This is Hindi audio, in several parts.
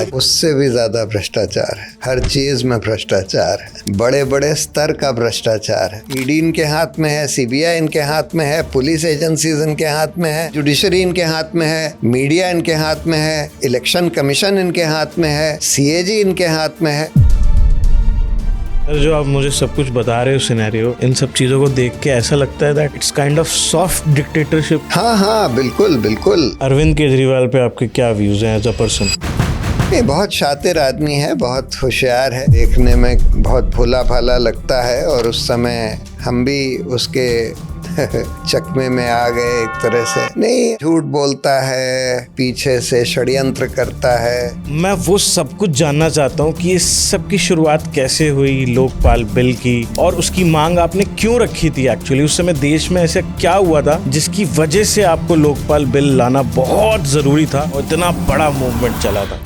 आज उससे भी ज्यादा भ्रष्टाचार है, हर चीज में भ्रष्टाचार है, बड़े बड़े स्तर का भ्रष्टाचार है। ईडी इनके हाथ में है, सीबीआई इनके हाथ में है, पुलिस एजेंसीज इनके हाथ में है, जुडिशरी इनके हाथ में है, मीडिया इनके हाथ में है, इलेक्शन कमीशन इनके हाथ में है, सीएजी इनके हाथ में है। जो आप मुझे सब कुछ बता रहे हो सिनेरियो, इन सब चीजों को देख के ऐसा लगता है that it's kind of soft dictatorship. हाँ, बिल्कुल बिल्कुल। अरविंद केजरीवाल पे आपके क्या व्यूज हैं एज अ पर्सन? ये बहुत शातिर आदमी है, बहुत होशियार है, देखने में बहुत भोला भाला लगता है और उस समय हम भी उसके चकमे में आ गए एक तरह से। नहीं, झूठ बोलता है, पीछे से षड्यंत्र करता है। मैं वो सब कुछ जानना चाहता हूँ कि इस सब की शुरुआत कैसे हुई लोकपाल बिल की, और उसकी मांग आपने क्यों रखी थी? एक्चुअली उस समय देश में ऐसा क्या हुआ था जिसकी वजह से आपको लोकपाल बिल लाना बहुत जरूरी था और इतना बड़ा मूवमेंट चला था?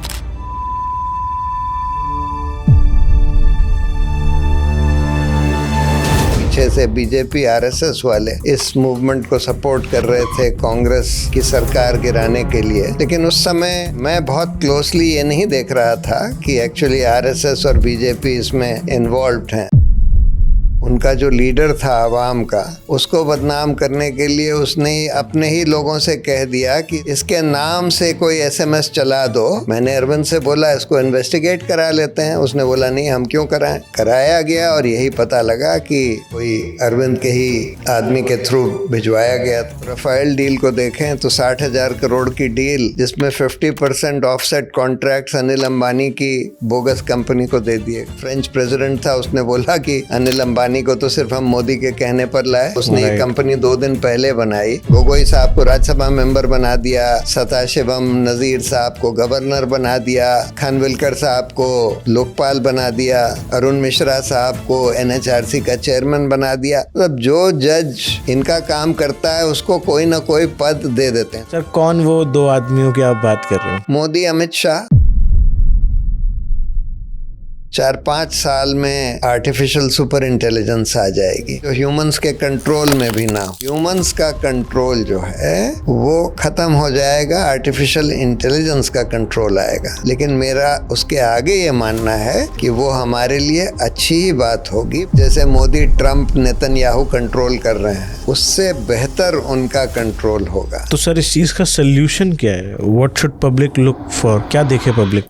से बीजेपी आरएसएस वाले इस मूवमेंट को सपोर्ट कर रहे थे कांग्रेस की सरकार गिराने के लिए, लेकिन उस समय मैं बहुत क्लोजली ये नहीं देख रहा था कि एक्चुअली आरएसएस और बीजेपी इसमें इन्वॉल्व्ड हैं। उनका जो लीडर था आवाम का, उसको बदनाम करने के लिए उसने अपने ही लोगों से कह दिया कि इसके नाम से कोई एसएमएस चला दो। मैंने अरविंद से बोला इसको इन्वेस्टिगेट करा लेते हैं, उसने बोला नहीं, हम क्यों कराएं। कराया गया और यही पता लगा कि कोई अरविंद के ही आदमी के थ्रू भिजवाया गया। राफेल डील को देखें तो 60,000 करोड़ की डील, जिसमें 50% ऑफसेट कॉन्ट्रैक्ट्स अनिल अंबानी की बोगस कंपनी को दे दिए। फ्रेंच प्रेसिडेंट था, उसने बोला कि अनिल अंबानी को तो सिर्फ हम मोदी के कहने पर लाए। उसने ये कंपनी 2 दिन पहले बनाई। गोगोई साहब को राज्यसभा मेंबर बना दिया, सदाशिवम नजीर साहब को गवर्नर बना दिया, खानविलकर साहब को लोकपाल बना दिया, अरुण मिश्रा साहब को एनएचआरसी का चेयरमैन बना दिया। मतलब जो जज इनका काम करता है उसको कोई ना कोई पद दे देते हैं। सर, कौन वो 2 आदमियों की आप बात कर रहे हो? मोदी, अमित शाह। 4-5 साल में आर्टिफिशियल सुपर इंटेलिजेंस आ जाएगी जो ह्यूमंस के कंट्रोल में भी ना हो। ह्यूमंस का कंट्रोल जो है वो खत्म हो जाएगा, आर्टिफिशियल इंटेलिजेंस का कंट्रोल आएगा। लेकिन मेरा उसके आगे ये मानना है कि वो हमारे लिए अच्छी ही बात होगी। जैसे मोदी, ट्रंप, नेतन्याहू कंट्रोल कर रहे हैं, उससे बेहतर उनका कंट्रोल होगा। तो सर, इस चीज का सोल्यूशन क्या है? What should public look for? क्या देखे public?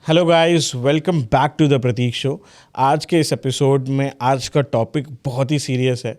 Hello guys, welcome back to the Prateek show. आज के इस एपिसोड में आज का टॉपिक बहुत ही सीरियस है,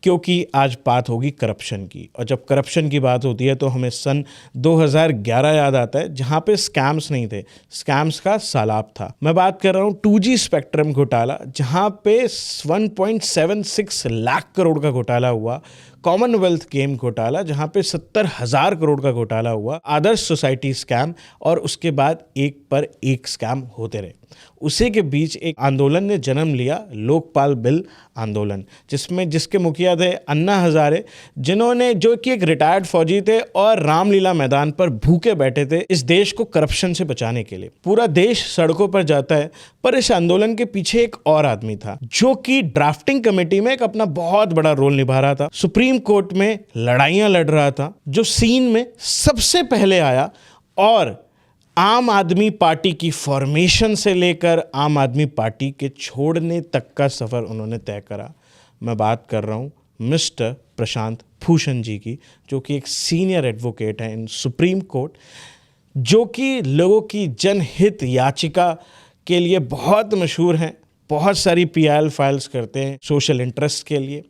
क्योंकि आज बात होगी करप्शन की। और जब करप्शन की बात होती है तो हमें सन 2011 याद आता है, जहाँ पे स्कैम्स नहीं थे, स्कैम्स का सालाब था। मैं बात कर रहा हूँ 2G स्पेक्ट्रम घोटाला, जहाँ पे 1.76 लाख करोड़ का घोटाला हुआ। कॉमनवेल्थ गेम घोटाला, जहाँ पे 70,000 करोड़ का घोटाला हुआ। आदर्श सोसाइटी स्कैम, और उसके बाद एक पर एक स्कैम होते रहे। उसी के बीच एक आंदोलन ने जन्म लिया, लोकपाल बिल आंदोलन, जिसके मुखिया थे अन्ना हजारे, जिन्होंने, जो कि एक रिटायर्ड फौजी थे और रामलीला मैदान पर भूखे बैठे थे इस देश को करप्शन से बचाने के लिए। पूरा देश सड़कों पर जाता है, पर इस आंदोलन के पीछे एक और आदमी था जो कि ड्राफ्टिंग कमेटी में एक अपना बहुत बड़ा रोल निभा रहा था, सुप्रीम कोर्ट में लड़ाइयां लड़ रहा था, जो सीन में सबसे पहले आया और आम आदमी पार्टी की फॉर्मेशन से लेकर आम आदमी पार्टी के छोड़ने तक का सफ़र उन्होंने तय करा। मैं बात कर रहा हूँ मिस्टर प्रशांत भूषण जी की, जो कि एक सीनियर एडवोकेट हैं इन सुप्रीम कोर्ट, जो कि लोगों की जनहित याचिका के लिए बहुत मशहूर हैं। बहुत सारी PIL फाइल्स करते हैं सोशल इंटरेस्ट के लिए।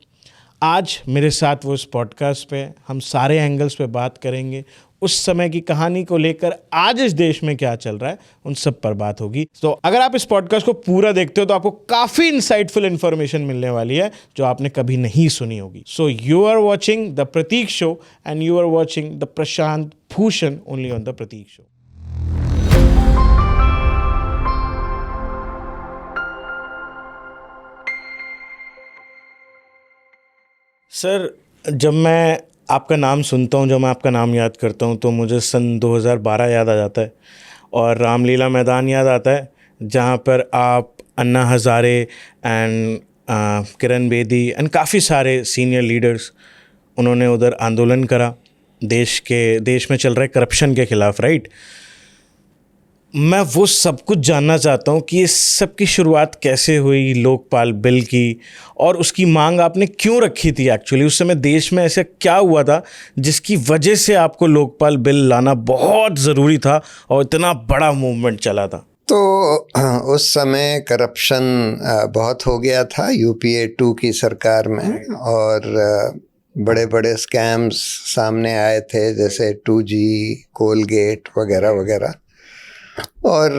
आज मेरे साथ वो इस पॉडकास्ट पे, हम सारे एंगल्स पे बात करेंगे। उस समय की कहानी को लेकर आज इस देश में क्या चल रहा है, उन सब पर बात होगी। तो अगर आप इस पॉडकास्ट को पूरा देखते हो तो आपको काफ़ी इंसाइटफुल इन्फॉर्मेशन मिलने वाली है जो आपने कभी नहीं सुनी होगी। So you are watching the Prateek show and you are watching the Prashant Bhushan only on the Prateek show. Sir, जब मैं आपका नाम सुनता हूँ, जब मैं आपका नाम याद करता हूँ, तो मुझे सन 2012 याद आ जाता है और रामलीला मैदान याद आता है, जहाँ पर आप अन्ना हज़ारे एंड किरण बेदी एंड काफ़ी सारे सीनियर लीडर्स, उन्होंने उधर आंदोलन करा देश में चल रहे करप्शन के खिलाफ, राइट। मैं वो सब कुछ जानना चाहता हूँ कि इस सब की शुरुआत कैसे हुई लोकपाल बिल की, और उसकी मांग आपने क्यों रखी थी एक्चुअली। उस समय देश में ऐसा क्या हुआ था जिसकी वजह से आपको लोकपाल बिल लाना बहुत ज़रूरी था और इतना बड़ा मूवमेंट चला था। तो उस समय करप्शन बहुत हो गया था यूपीए 2 की सरकार में, और बड़े बड़े स्कैम्स सामने आए थे, जैसे 2G, कोलगेट वगैरह वगैरह। और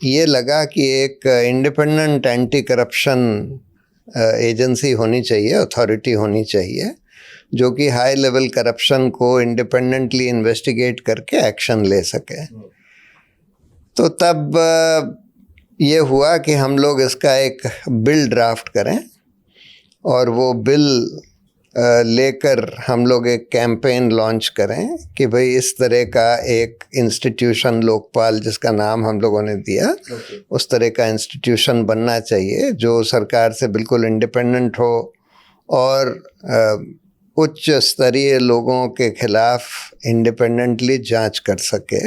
ये लगा कि एक इंडिपेंडेंट एंटी करप्शन एजेंसी होनी चाहिए, अथॉरिटी होनी चाहिए, जो कि हाई लेवल करप्शन को इंडिपेंडेंटली इन्वेस्टिगेट करके एक्शन ले सके। तो तब ये हुआ कि हम लोग इसका एक बिल ड्राफ्ट करें, और वो बिल लेकर हम लोग एक कैंपेन लॉन्च करें कि भाई इस तरह का एक इंस्टीट्यूशन लोकपाल, जिसका नाम हम लोगों ने दिया, उस तरह का इंस्टीट्यूशन बनना चाहिए जो सरकार से बिल्कुल इंडिपेंडेंट हो और उच्च स्तरीय लोगों के खिलाफ इंडिपेंडेंटली जांच कर सके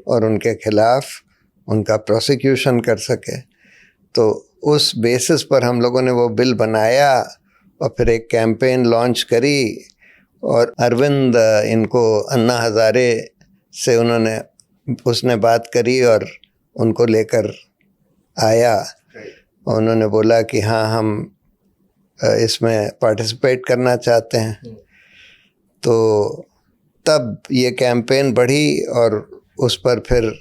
और उनके खिलाफ उनका प्रोसिक्यूशन कर सके। तो उस बेसिस पर हम लोगों ने वो बिल बनाया और फिर एक कैंपेन लॉन्च करी, और अरविंद इनको अन्ना हज़ारे से उसने बात करी और उनको लेकर आया। उन्होंने बोला कि हाँ, हम इसमें पार्टिसिपेट करना चाहते हैं। तो तब ये कैंपेन बढ़ी और उस पर फिर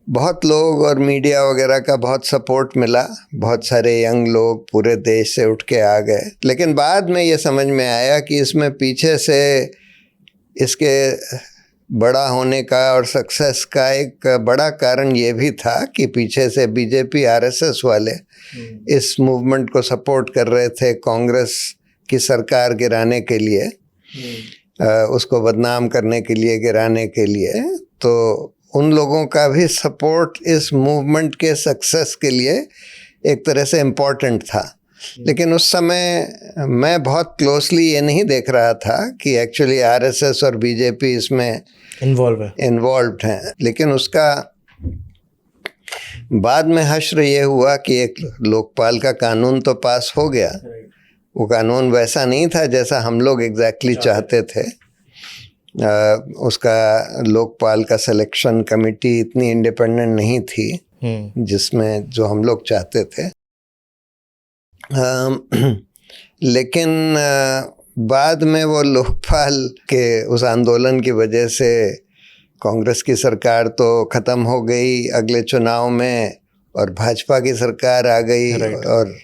बहुत लोग और मीडिया वगैरह का बहुत सपोर्ट मिला। बहुत सारे यंग लोग पूरे देश से उठ के आ गए। लेकिन बाद में ये समझ में आया कि इसमें पीछे से इसके बड़ा होने का और सक्सेस का एक बड़ा कारण ये भी था कि पीछे से बीजेपी आरएसएस वाले इस मूवमेंट को सपोर्ट कर रहे थे कांग्रेस की सरकार गिराने के लिए, उसको बदनाम करने के लिए, गिराने के लिए। तो उन लोगों का भी सपोर्ट इस मूवमेंट के सक्सेस के लिए एक तरह से इम्पोर्टेंट था। लेकिन उस समय मैं बहुत क्लोजली ये नहीं देख रहा था कि एक्चुअली आरएसएस और बीजेपी इसमें इन्वॉल्व्ड हैं। लेकिन उसका बाद में हश्र ये हुआ कि एक लोकपाल का कानून तो पास हो गया। वो कानून वैसा नहीं था जैसा हम लोग एग्जैक्टली चाहते थे। उसका लोकपाल का सिलेक्शन कमेटी इतनी इंडिपेंडेंट नहीं थी जिसमें जो हम लोग चाहते थे। लेकिन बाद में वो लोकपाल के उस आंदोलन की वजह से कांग्रेस की सरकार तो ख़त्म हो गई अगले चुनाव में, और भाजपा की सरकार आ गई और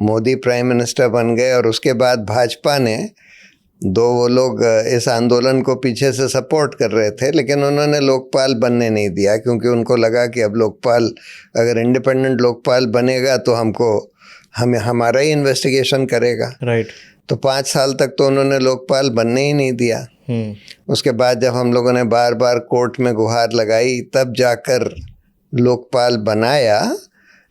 मोदी प्राइम मिनिस्टर बन गए। और उसके बाद भाजपा ने वो लोग इस आंदोलन को पीछे से सपोर्ट कर रहे थे, लेकिन उन्होंने लोकपाल बनने नहीं दिया, क्योंकि उनको लगा कि अब लोकपाल, अगर इंडिपेंडेंट लोकपाल बनेगा तो हमारा ही इन्वेस्टिगेशन करेगा। राइट। तो 5 साल तक तो उन्होंने लोकपाल बनने ही नहीं दिया। उसके बाद जब हम लोगों ने बार बार कोर्ट में गुहार लगाई, तब जाकर लोकपाल बनाया।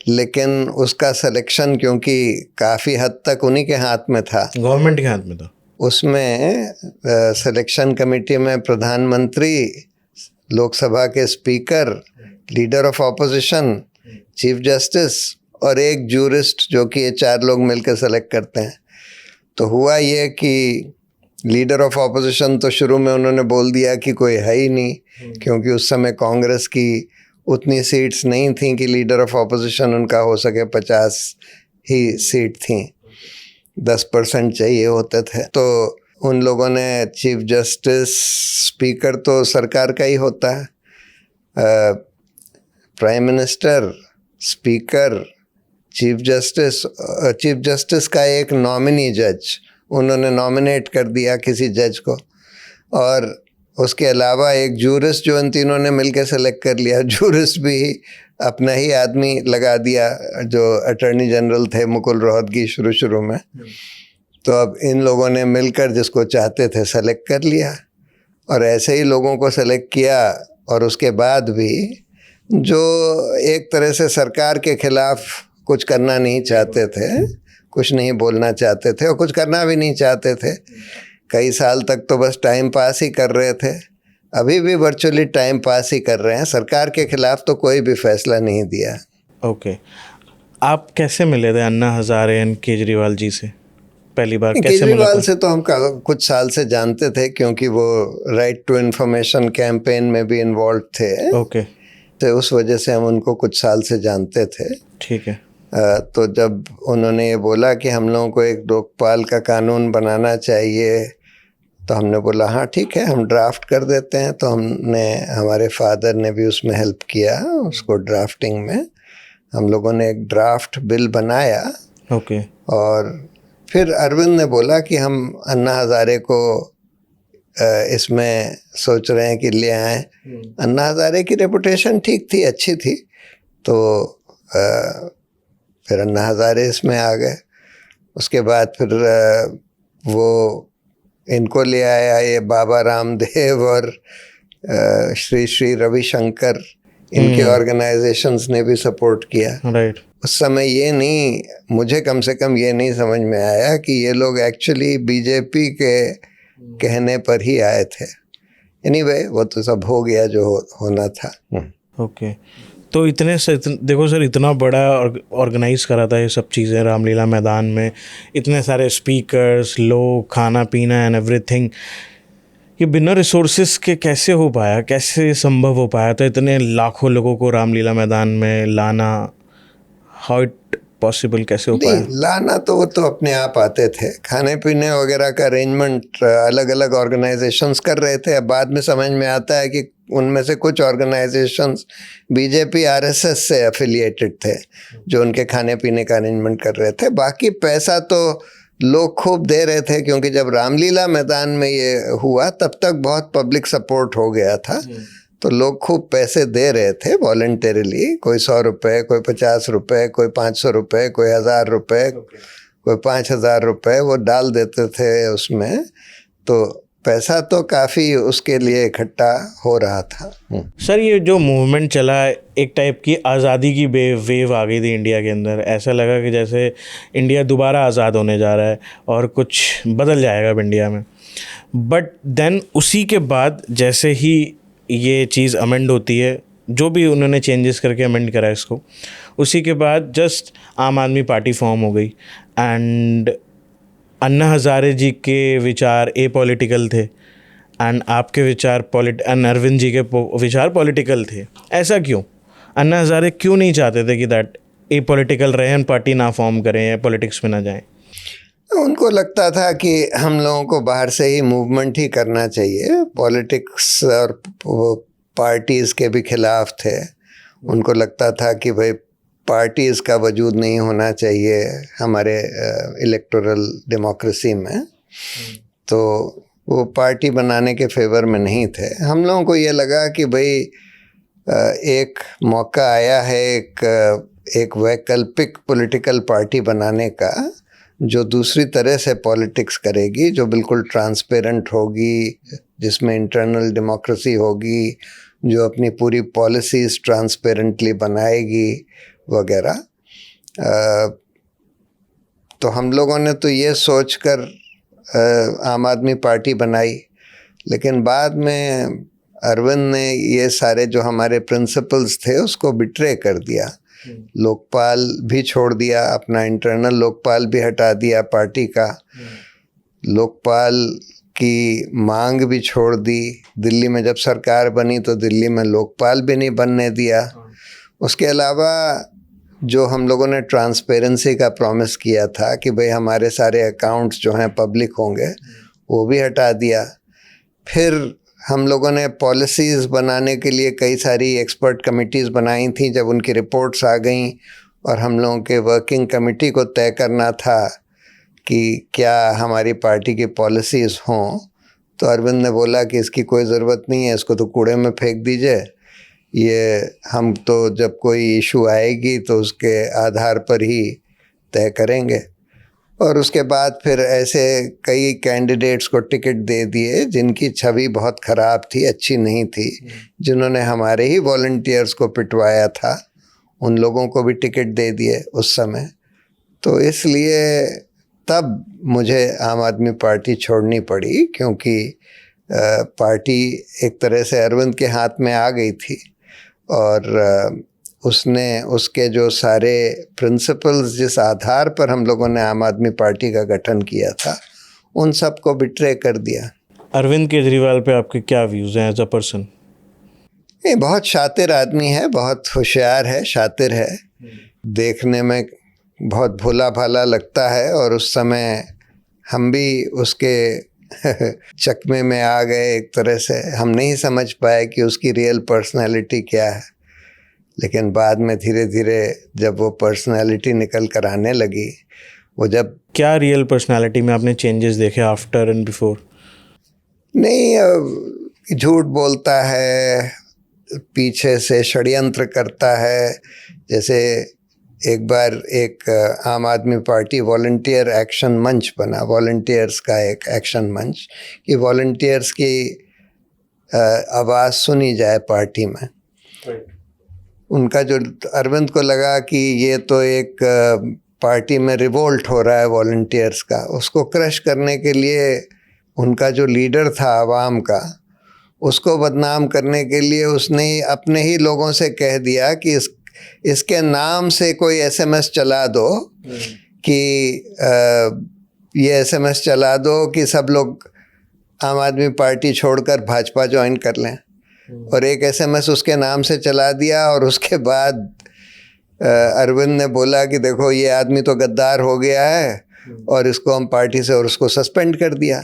लेकिन उसका सिलेक्शन क्योंकि काफ़ी हद तक उन्हीं के हाथ में था, गवर्नमेंट के हाथ में था, उसमें सिलेक्शन कमेटी में प्रधानमंत्री, लोकसभा के speaker, leader of opposition, chief justice और एक जूरिस्ट, जो कि ये 4 लोग मिलकर सेलेक्ट करते हैं। तो हुआ ये कि लीडर ऑफ ऑपोजिशन तो शुरू में उन्होंने बोल दिया कि कोई है ही नहीं, क्योंकि उस समय कांग्रेस की उतनी सीट्स नहीं थी कि लीडर ऑफ ऑपोजिशन उनका हो सके। 50 ही सीट थी, 10% चाहिए होते थे। तो उन लोगों ने चीफ जस्टिस, स्पीकर तो सरकार का ही होता है, prime minister, speaker, chief justice का एक नॉमिनी जज उन्होंने नॉमिनेट कर दिया किसी जज को, और उसके अलावा एक जूरिस्ट जो इन तीनों ने मिलकर सेलेक्ट कर लिया। जूरिस्ट भी अपना ही आदमी लगा दिया, जो अटॉर्नी जनरल थे मुकुल रोहतगी शुरू में। तो अब इन लोगों ने मिलकर जिसको चाहते थे सेलेक्ट कर लिया, और ऐसे ही लोगों को सेलेक्ट किया। और उसके बाद भी जो एक तरह से सरकार के खिलाफ कुछ करना नहीं चाहते थे, कुछ नहीं बोलना चाहते थे और कुछ करना भी नहीं चाहते थे। कई साल तक तो बस टाइम पास ही कर रहे थे, अभी भी वर्चुअली टाइम पास ही कर रहे हैं। सरकार के खिलाफ तो कोई भी फैसला नहीं दिया। ओके, आप कैसे मिले थे अन्ना हजारे एंड केजरीवाल जी से पहली बार? कैसे केजरीवाल मुलाकात? से तो हम कुछ साल से जानते थे, क्योंकि वो राइट टू इन्फॉर्मेशन कैंपेन में भी इन्वॉल्व थे। ओके, तो उस वजह से हम उनको कुछ साल से जानते थे। ठीक है। तो जब उन्होंने ये बोला कि हम लोगों को एक लोकपाल का कानून बनाना चाहिए, तो हमने बोला हाँ ठीक है, हम ड्राफ्ट कर देते हैं। तो हमारे फादर ने भी उसमें हेल्प किया, उसको ड्राफ्टिंग में। हम लोगों ने एक ड्राफ्ट बिल बनाया। ओके। और फिर अरविंद ने बोला कि हम अन्ना हजारे को इसमें सोच रहे हैं कि ले आएं। अन्ना हजारे की रेपुटेशन ठीक थी, अच्छी थी। तो फिर अन्ना हजारे इसमें आ गए। उसके बाद फिर वो इनको ले आया, ये बाबा रामदेव और श्री श्री रविशंकर, इनके ऑर्गेनाइजेशंस ने भी सपोर्ट किया। राइट। उस समय ये नहीं, मुझे कम से कम ये नहीं समझ में आया कि ये लोग एक्चुअली बीजेपी के कहने पर ही आए थे। एनीवे, वो तो सब हो गया जो होना था। ओके, तो देखो सर, इतना बड़ा ऑर्गेनाइज करा था ये सब चीज़ें रामलीला मैदान में, इतने सारे स्पीकर्स, लोग, खाना पीना एंड एवरीथिंग। ये बिना रिसोर्सेज के कैसे हो पाया, कैसे संभव हो पाया? तो इतने लाखों लोगों को रामलीला मैदान में लाना, हाउ इट पॉसिबल, कैसे हो पाया? लाना तो वो तो अपने आप आते थे। खाने पीने वगैरह का अरेंजमेंट अलग अलग ऑर्गेनाइजेशंस कर रहे थे। अब बाद में समझ में आता है कि उनमें से कुछ ऑर्गेनाइजेशंस बीजेपी आरएसएस से एफिलिएटेड थे, जो उनके खाने पीने का अरेंजमेंट कर रहे थे। बाकी पैसा तो लोग खूब दे रहे थे, क्योंकि जब रामलीला मैदान में ये हुआ तब तक बहुत पब्लिक सपोर्ट हो गया था। तो लोग खूब पैसे दे रहे थे वॉलंटरीली, कोई 100 रुपये, कोई 50 रुपये, कोई 500 रुपये, कोई 1000 रुपये, कोई 5000 रुपये, वो डाल देते थे उसमें। तो पैसा तो काफ़ी उसके लिए इकट्ठा हो रहा था। सर, ये जो मूवमेंट चला, एक टाइप की आज़ादी की वेव आ गई थी इंडिया के अंदर। ऐसा लगा कि जैसे इंडिया दोबारा आज़ाद होने जा रहा है और कुछ बदल जाएगा अब इंडिया में। बट देन उसी के बाद जैसे ही ये चीज़ अमेंड होती है, जो भी उन्होंने चेंजेस करके अमेंड करा इसको, उसी के बाद जस्ट आम आदमी पार्टी फॉर्म हो गई। एंड अन्ना हजारे जी के विचार पॉलिटिकल थे एंड आपके विचार अरविंद जी के विचार पॉलिटिकल थे। ऐसा क्यों? अन्ना हजारे क्यों नहीं चाहते थे कि दैट पॉलिटिकल रहे एंड पार्टी ना फॉर्म करें या पॉलिटिक्स में ना जाएं? उनको लगता था कि हम लोगों को बाहर से ही मूवमेंट ही करना चाहिए। पॉलिटिक्स और पार्टीज़ के भी खिलाफ थे। उनको लगता था कि भाई पार्टीज़ का वजूद नहीं होना चाहिए हमारे इलेक्टोरल डेमोक्रेसी में। तो वो पार्टी बनाने के फेवर में नहीं थे। हम लोगों को ये लगा कि भाई एक मौका आया है एक वैकल्पिक पॉलिटिकल पार्टी बनाने का, जो दूसरी तरह से पॉलिटिक्स करेगी, जो बिल्कुल ट्रांसपेरेंट होगी, जिसमें इंटरनल डेमोक्रेसी होगी, जो अपनी पूरी पॉलिसीज़ ट्रांसपेरेंटली बनाएगी वगैरह। तो हम लोगों ने तो ये सोचकर आम आदमी पार्टी बनाई। लेकिन बाद में अरविंद ने ये सारे जो हमारे प्रिंसिपल्स थे उसको बिट्रे कर दिया। लोकपाल भी छोड़ दिया, अपना इंटरनल लोकपाल भी हटा दिया पार्टी का। लोकपाल की मांग भी छोड़ दी। दिल्ली में जब सरकार बनी तो दिल्ली में लोकपाल भी नहीं बनने दिया। उसके अलावा जो हम लोगों ने ट्रांसपेरेंसी का प्रॉमिस किया था कि भाई हमारे सारे अकाउंट्स जो हैं पब्लिक होंगे, वो भी हटा दिया। फिर हम लोगों ने पॉलिसीज़ बनाने के लिए कई सारी एक्सपर्ट कमिटीज़ बनाई थी। जब उनकी रिपोर्ट्स आ गईं और हम लोगों के वर्किंग कमेटी को तय करना था कि क्या हमारी पार्टी की पॉलिसीज़ हों, तो अरविंद ने बोला कि इसकी कोई ज़रूरत नहीं है, इसको तो कूड़े में फेंक दीजिए। ये हम तो जब कोई इशू आएगी तो उसके आधार पर ही तय करेंगे। और उसके बाद फिर ऐसे कई कैंडिडेट्स को टिकट दे दिए जिनकी छवि बहुत ख़राब थी, अच्छी नहीं थी, जिन्होंने हमारे ही वॉलंटियर्स को पिटवाया था, उन लोगों को भी टिकट दे दिए उस समय। तो इसलिए तब मुझे आम आदमी पार्टी छोड़नी पड़ी, क्योंकि पार्टी एक तरह से अरविंद के हाथ में आ गई थी और उसने उसके जो सारे प्रिंसिपल्स जिस आधार पर हम लोगों ने आम आदमी पार्टी का गठन किया था उन सब को बिट्रे कर दिया। अरविंद केजरीवाल पे आपके क्या व्यूज़ हैं एज अ पर्सन? ये बहुत शातिर आदमी है, बहुत होशियार है, शातिर है, देखने में बहुत भोला भाला लगता है और उस समय हम भी उसके चकमे में आ गए एक तरह से। हम नहीं समझ पाए कि उसकी रियल पर्सनालिटी क्या है, लेकिन बाद में धीरे धीरे जब वो पर्सनालिटी निकल कर आने लगी, वो जब क्या रियल पर्सनालिटी में आपने चेंजेस देखे आफ्टर एंड बिफोर? नहीं, झूठ बोलता है, पीछे से षड्यंत्र करता है। जैसे एक बार एक आम आदमी पार्टी वॉलंटियर एक्शन मंच बना, वॉलंटियर्स का एक एक्शन मंच, कि वॉलंटियर्स की आवाज़ सुनी जाए पार्टी में। उनका जो अरविंद को लगा कि ये तो एक पार्टी में रिवोल्ट हो रहा है वॉलंटियर्स का, उसको क्रश करने के लिए उनका जो लीडर था आवाम का, उसको बदनाम करने के लिए उसने अपने ही लोगों से कह दिया कि इसके नाम से कोई एसएमएस चला दो कि ये एसएमएस चला दो कि सब लोग आम आदमी पार्टी छोड़कर भाजपा ज्वाइन कर लें। और एक एसएमएस उसके नाम से चला दिया और उसके बाद अरविंद ने बोला कि देखो ये आदमी तो गद्दार हो गया है और इसको हम पार्टी से और उसको सस्पेंड कर दिया।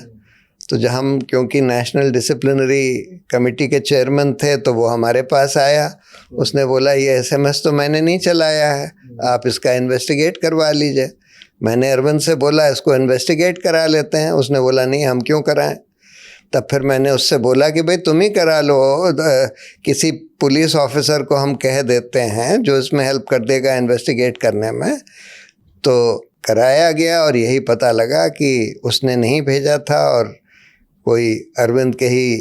तो जब हम, क्योंकि नेशनल डिसिप्लिनरी कमेटी के चेयरमैन थे, तो वो हमारे पास आया, उसने बोला ये एसएमएस तो मैंने नहीं चलाया है, आप इसका इन्वेस्टिगेट करवा लीजिए। मैंने अरविंद से बोला इसको इन्वेस्टिगेट करा लेते हैं, उसने बोला नहीं हम क्यों कराएं। तब फिर मैंने उससे बोला कि भाई तुम ही करा लो, किसी पुलिस ऑफिसर को हम कह देते हैं जो इसमें हेल्प कर देगा इन्वेस्टिगेट करने में। तो कराया गया और यही पता लगा कि उसने नहीं भेजा था और कोई अरविंद के ही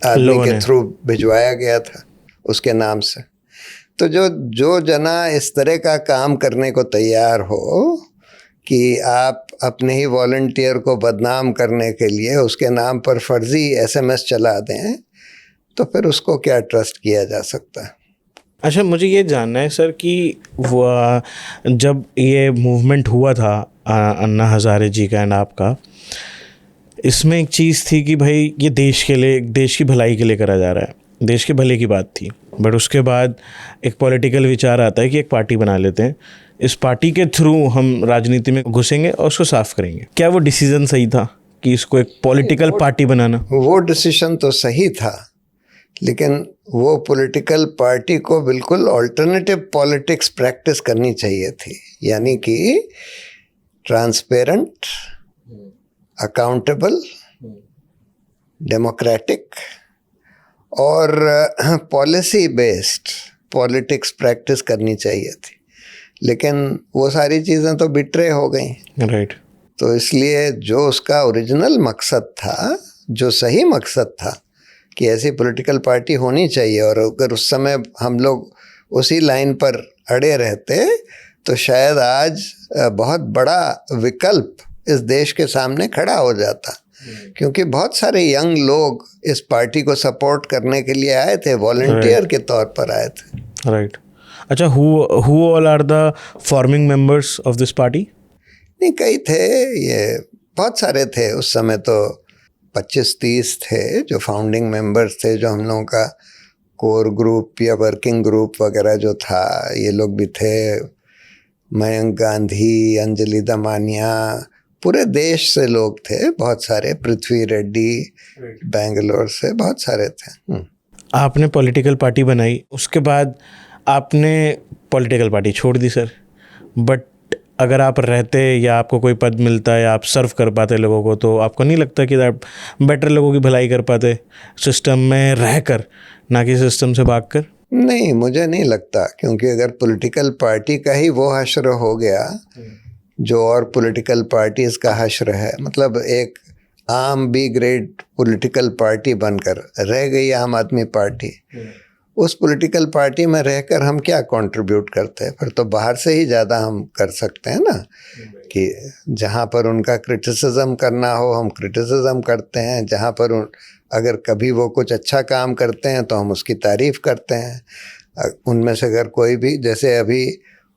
आदमी के थ्रू भिजवाया गया था उसके नाम से। तो जो जना इस तरह का काम करने को तैयार हो कि आप अपने ही वॉलंटियर को बदनाम करने के लिए उसके नाम पर फर्जी एसएमएस चला दें, तो फिर उसको क्या ट्रस्ट किया जा सकता है। अच्छा, मुझे ये जानना है सर कि वो जब ये मूवमेंट हुआ था अन्ना हज़ारे जी का एंड आपका, इसमें एक चीज़ थी कि भाई ये देश के लिए, देश की भलाई के लिए करा जा रहा है, देश के भले की बात थी। बट उसके बाद एक पॉलिटिकल विचार आता है कि एक पार्टी बना लेते हैं, इस पार्टी के थ्रू हम राजनीति में घुसेंगे और उसको साफ करेंगे। क्या वो डिसीजन सही था कि इसको एक पॉलिटिकल पार्टी बनाना? वो डिसीजन तो सही था, लेकिन वो पॉलिटिकल पार्टी को बिल्कुल ऑल्टरनेटिव पॉलिटिक्स प्रैक्टिस करनी चाहिए थी, यानी कि ट्रांसपेरेंट, अकाउंटेबल, डेमोक्रेटिक और पॉलिसी बेस्ड पॉलिटिक्स प्रैक्टिस करनी चाहिए थी। लेकिन वो सारी चीज़ें तो बिट्रे हो गई। राइट। तो इसलिए जो उसका ओरिजिनल मकसद था, जो सही मकसद था कि ऐसी पॉलिटिकल पार्टी होनी चाहिए, और अगर उस समय हम लोग उसी लाइन पर अड़े रहते तो शायद आज बहुत बड़ा विकल्प इस देश के सामने खड़ा हो जाता, क्योंकि बहुत सारे यंग लोग इस पार्टी को सपोर्ट करने के लिए आए थे, वॉलंटियर के तौर पर आए थे। राइट। अच्छा, who all are the forming members of this party? नहीं, कई थे, ये बहुत सारे थे उस समय, तो 25-30 थे जो फाउंडिंग मेंबर्स थे, जो हम लोगों का कोर ग्रुप या वर्किंग ग्रुप वगैरह जो था, ये लोग भी थे। मयंक गांधी, अंजलि दमानिया, पूरे देश से लोग थे, बहुत सारे, पृथ्वी रेड्डी बेंगलोर से, बहुत सारे थे। आपने पॉलिटिकल पार्टी बनाई, उसके बाद आपने पॉलिटिकल पार्टी छोड़ दी सर। बट अगर आप रहते या आपको कोई पद मिलता या आप सर्व कर पाते लोगों को, तो आपको नहीं लगता कि आप बेटर लोगों की भलाई कर पाते सिस्टम में रहकर, ना कि सिस्टम से भागकर? नहीं, मुझे नहीं लगता, क्योंकि अगर पॉलिटिकल पार्टी का ही वो हश्र हो गया जो और पॉलिटिकल पार्टीज का हश्र है, मतलब एक आम बी ग्रेड पॉलिटिकल पार्टी बनकर रह गई आम आदमी पार्टी, उस पॉलिटिकल पार्टी में रहकर हम क्या कंट्रीब्यूट करते हैं? फिर तो बाहर से ही ज़्यादा हम कर सकते हैं ना, कि जहाँ पर उनका क्रिटिसिज्म करना हो हम क्रिटिसिज्म करते हैं, जहाँ पर अगर कभी वो कुछ अच्छा काम करते हैं तो हम उसकी तारीफ़ करते हैं। उनमें से अगर कोई भी, जैसे अभी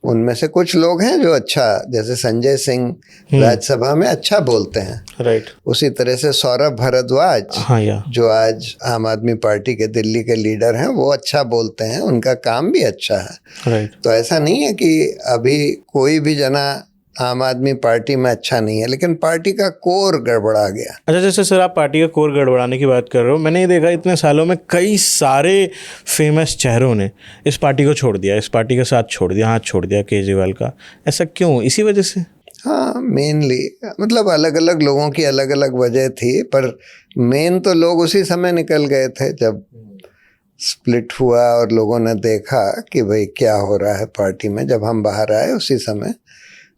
उनमें से कुछ लोग हैं जो अच्छा, जैसे संजय सिंह राज्यसभा में अच्छा बोलते हैं, राइट। उसी तरह से सौरभ भारद्वाज, हाँ या जो आज आम आदमी पार्टी के दिल्ली के लीडर हैं, वो अच्छा बोलते हैं, उनका काम भी अच्छा है। राइट। तो ऐसा नहीं है कि अभी कोई भी जना आम आदमी पार्टी में अच्छा नहीं है, लेकिन पार्टी का कोर गड़बड़ा गया। अच्छा, जैसे सर आप पार्टी का कोर गड़बड़ाने की बात कर रहे हो, मैंने ये देखा इतने सालों में कई सारे फेमस चेहरों ने इस पार्टी को छोड़ दिया, इस पार्टी का साथ छोड़ दिया, हाथ छोड़ दिया केजरीवाल का। ऐसा क्यों? इसी वजह से? हाँ, मेनली मतलब अलग अलग लोगों की अलग अलग वजह थी, पर मेन तो लोग उसी समय निकल गए थे जब स्प्लिट हुआ और लोगों ने देखा कि भाई क्या हो रहा है पार्टी में। जब हम बाहर आए उसी समय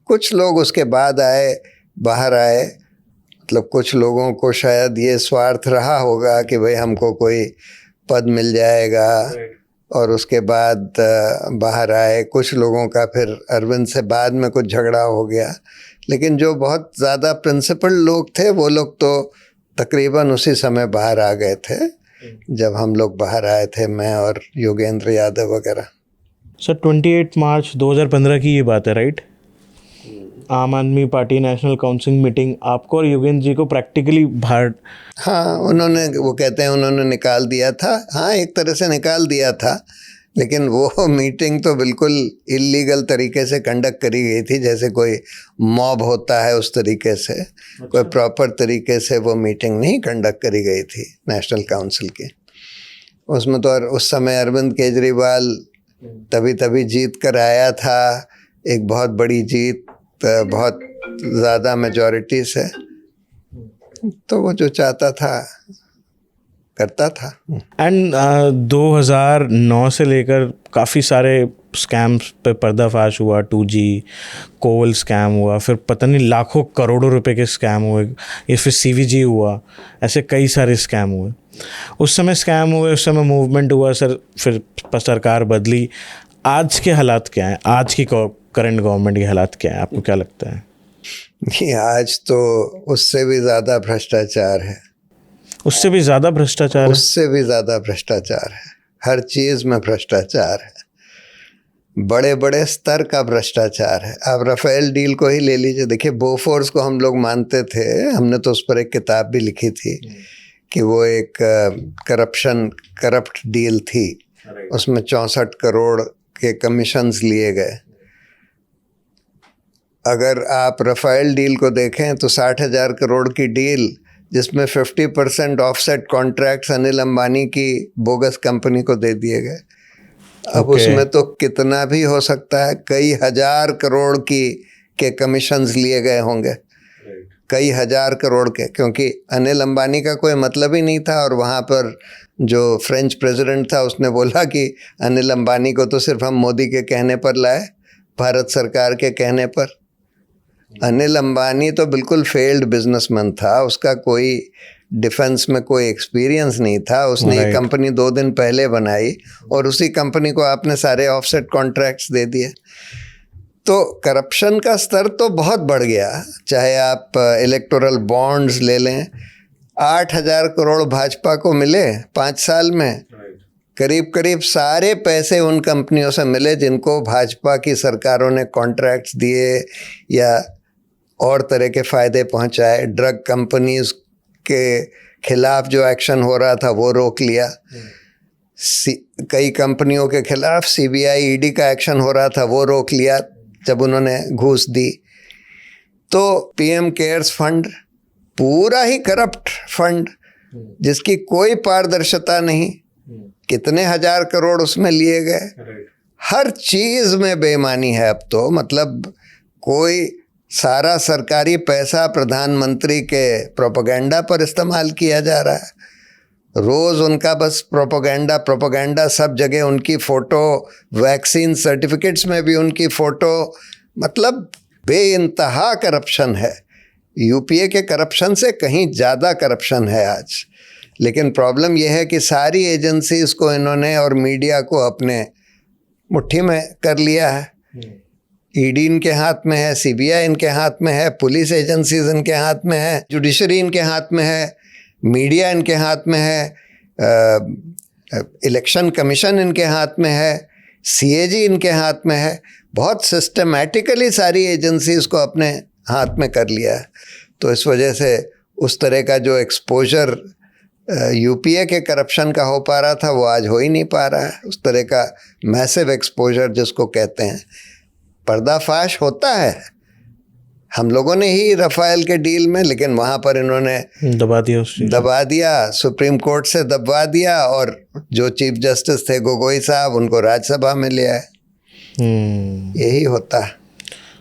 कुछ लोग उसके बाद बाहर आए, मतलब कुछ लोगों को शायद ये स्वार्थ रहा होगा कि भाई हमको कोई पद मिल जाएगा, और उसके बाद बाहर आए। कुछ लोगों का फिर अरविंद से बाद में कुछ झगड़ा हो गया, लेकिन जो बहुत ज़्यादा प्रिंसिपल लोग थे वो लोग तो तकरीबन उसी समय बाहर आ गए थे जब हम लोग बाहर आए थे, मैं और योगेंद्र यादव वगैरह। सर 28 मार्च 2015 की ये बात है, राइट? आम आदमी पार्टी नेशनल काउंसिल मीटिंग, आपको और योगेंद्र जी को प्रैक्टिकली बाहर। हाँ, उन्होंने, वो कहते हैं उन्होंने निकाल दिया था। हाँ, एक तरह से निकाल दिया था, लेकिन वो मीटिंग तो बिल्कुल इल्लीगल तरीके से कंडक्ट करी गई थी, जैसे कोई मॉब होता है उस तरीके से। कोई प्रॉपर तरीके से वो मीटिंग नहीं कंडक्ट करी गई थी नेशनल काउंसिल की। उसमें तो उस समय अरविंद केजरीवाल तभी जीत कर आया था, एक बहुत बड़ी जीत, बहुत ज़्यादा मेजॉरिटी से, तो वो जो चाहता था करता था। एंड 2009 से लेकर काफ़ी सारे स्कैम्स पे पर्दाफाश हुआ। 2G कोल स्कैम हुआ, फिर पता नहीं लाखों करोड़ों रुपए के स्कैम हुए, ये फिर CVG हुआ, ऐसे कई सारे स्कैम हुए। उस समय स्कैम हुए, उस समय मूवमेंट हुआ सर, फिर सरकार बदली। आज के हालात क्या हैं? आज की करंट गवर्नमेंट के हालात क्या है, आपको क्या लगता है? कि आज तो उससे भी ज़्यादा भ्रष्टाचार है। उससे भी ज़्यादा भ्रष्टाचार है? उससे भी ज़्यादा भ्रष्टाचार है, हर चीज़ में भ्रष्टाचार है, बड़े बड़े स्तर का भ्रष्टाचार है। आप राफेल डील को ही ले लीजिए। देखिए, बोफोर्स को हम लोग मानते थे, हमने तो उस पर एक किताब भी लिखी थी कि वो एक करप्ट डील थी। उसमें 64 करोड़ के कमीशंस लिए गए। अगर आप राफेल डील को देखें तो 60,000 करोड़ की डील, जिसमें 50% ऑफसेट कॉन्ट्रैक्ट्स अनिल अंबानी की बोगस कंपनी को दे दिए गए। अब उसमें तो कितना भी हो सकता है, कई हजार करोड़ के कमीशंस लिए गए होंगे, कई हजार करोड़ के, क्योंकि अनिल अंबानी का कोई मतलब ही नहीं था। और वहाँ पर जो फ्रेंच प्रेसिडेंट था उसने बोला कि अनिल अंबानी को तो सिर्फ हम मोदी के कहने पर लाए, भारत सरकार के कहने पर। अनिल अंबानी तो बिल्कुल फेल्ड बिजनेसमैन था, उसका कोई डिफेंस में कोई एक्सपीरियंस नहीं था। उसने ये कंपनी 2 दिन पहले बनाई और उसी कंपनी को आपने सारे ऑफसेट कॉन्ट्रैक्ट्स दे दिए। तो करप्शन का स्तर तो बहुत बढ़ गया। चाहे आप इलेक्टोरल बॉन्ड्स ले लें, 8,000 करोड़ भाजपा को मिले 5 साल में। करीब करीब सारे पैसे उन कंपनियों से मिले जिनको भाजपा की सरकारों ने कॉन्ट्रैक्ट्स दिए या और तरह के फ़ायदे पहुंचाए। ड्रग कंपनीज के खिलाफ जो एक्शन हो रहा था वो रोक लिया। कई कंपनियों के खिलाफ CBI ED का एक्शन हो रहा था, वो रोक लिया जब उन्होंने घूस दी। तो PM केयर्स फंड पूरा ही करप्ट फंड, जिसकी कोई पारदर्शिता नहीं, कितने हजार करोड़ उसमें लिए गए। हर चीज़ में बेईमानी है अब तो। मतलब कोई सारा सरकारी पैसा प्रधानमंत्री के प्रोपेगेंडा पर इस्तेमाल किया जा रहा है। रोज़ उनका बस प्रोपेगेंडा, सब जगह उनकी फ़ोटो, वैक्सीन सर्टिफिकेट्स में भी उनकी फ़ोटो। मतलब बेइंतहा करप्शन है। UPA के करप्शन से कहीं ज़्यादा करप्शन है आज। लेकिन प्रॉब्लम यह है कि सारी एजेंसीज को इन्होंने और मीडिया को अपने मुट्ठी में कर लिया है। ईडी इनके हाथ में है, सीबीआई इनके हाथ में है, पुलिस एजेंसीज इनके हाथ में है, जुडिशरी इनके हाथ में है, मीडिया इनके हाथ में है, इलेक्शन कमीशन इनके हाथ में है, सीएजी इनके हाथ में है। बहुत सिस्टमैटिकली सारी एजेंसीज को अपने हाथ में कर लिया है। तो इस वजह से उस तरह का जो एक्सपोजर यूपीए के करप्शन का हो पा रहा था वो आज हो ही नहीं पा रहा है। उस तरह का मैसिव एक्सपोजर जिसको कहते हैं, पर्दाफाश होता है। हम लोगों ने ही रफाल के डील में, लेकिन वहाँ पर इन्होंने दबा दिया, सुप्रीम कोर्ट से दबवा दिया, और जो चीफ जस्टिस थे गोगोई साहब, उनको राज्यसभा में ले आए। यही होता है,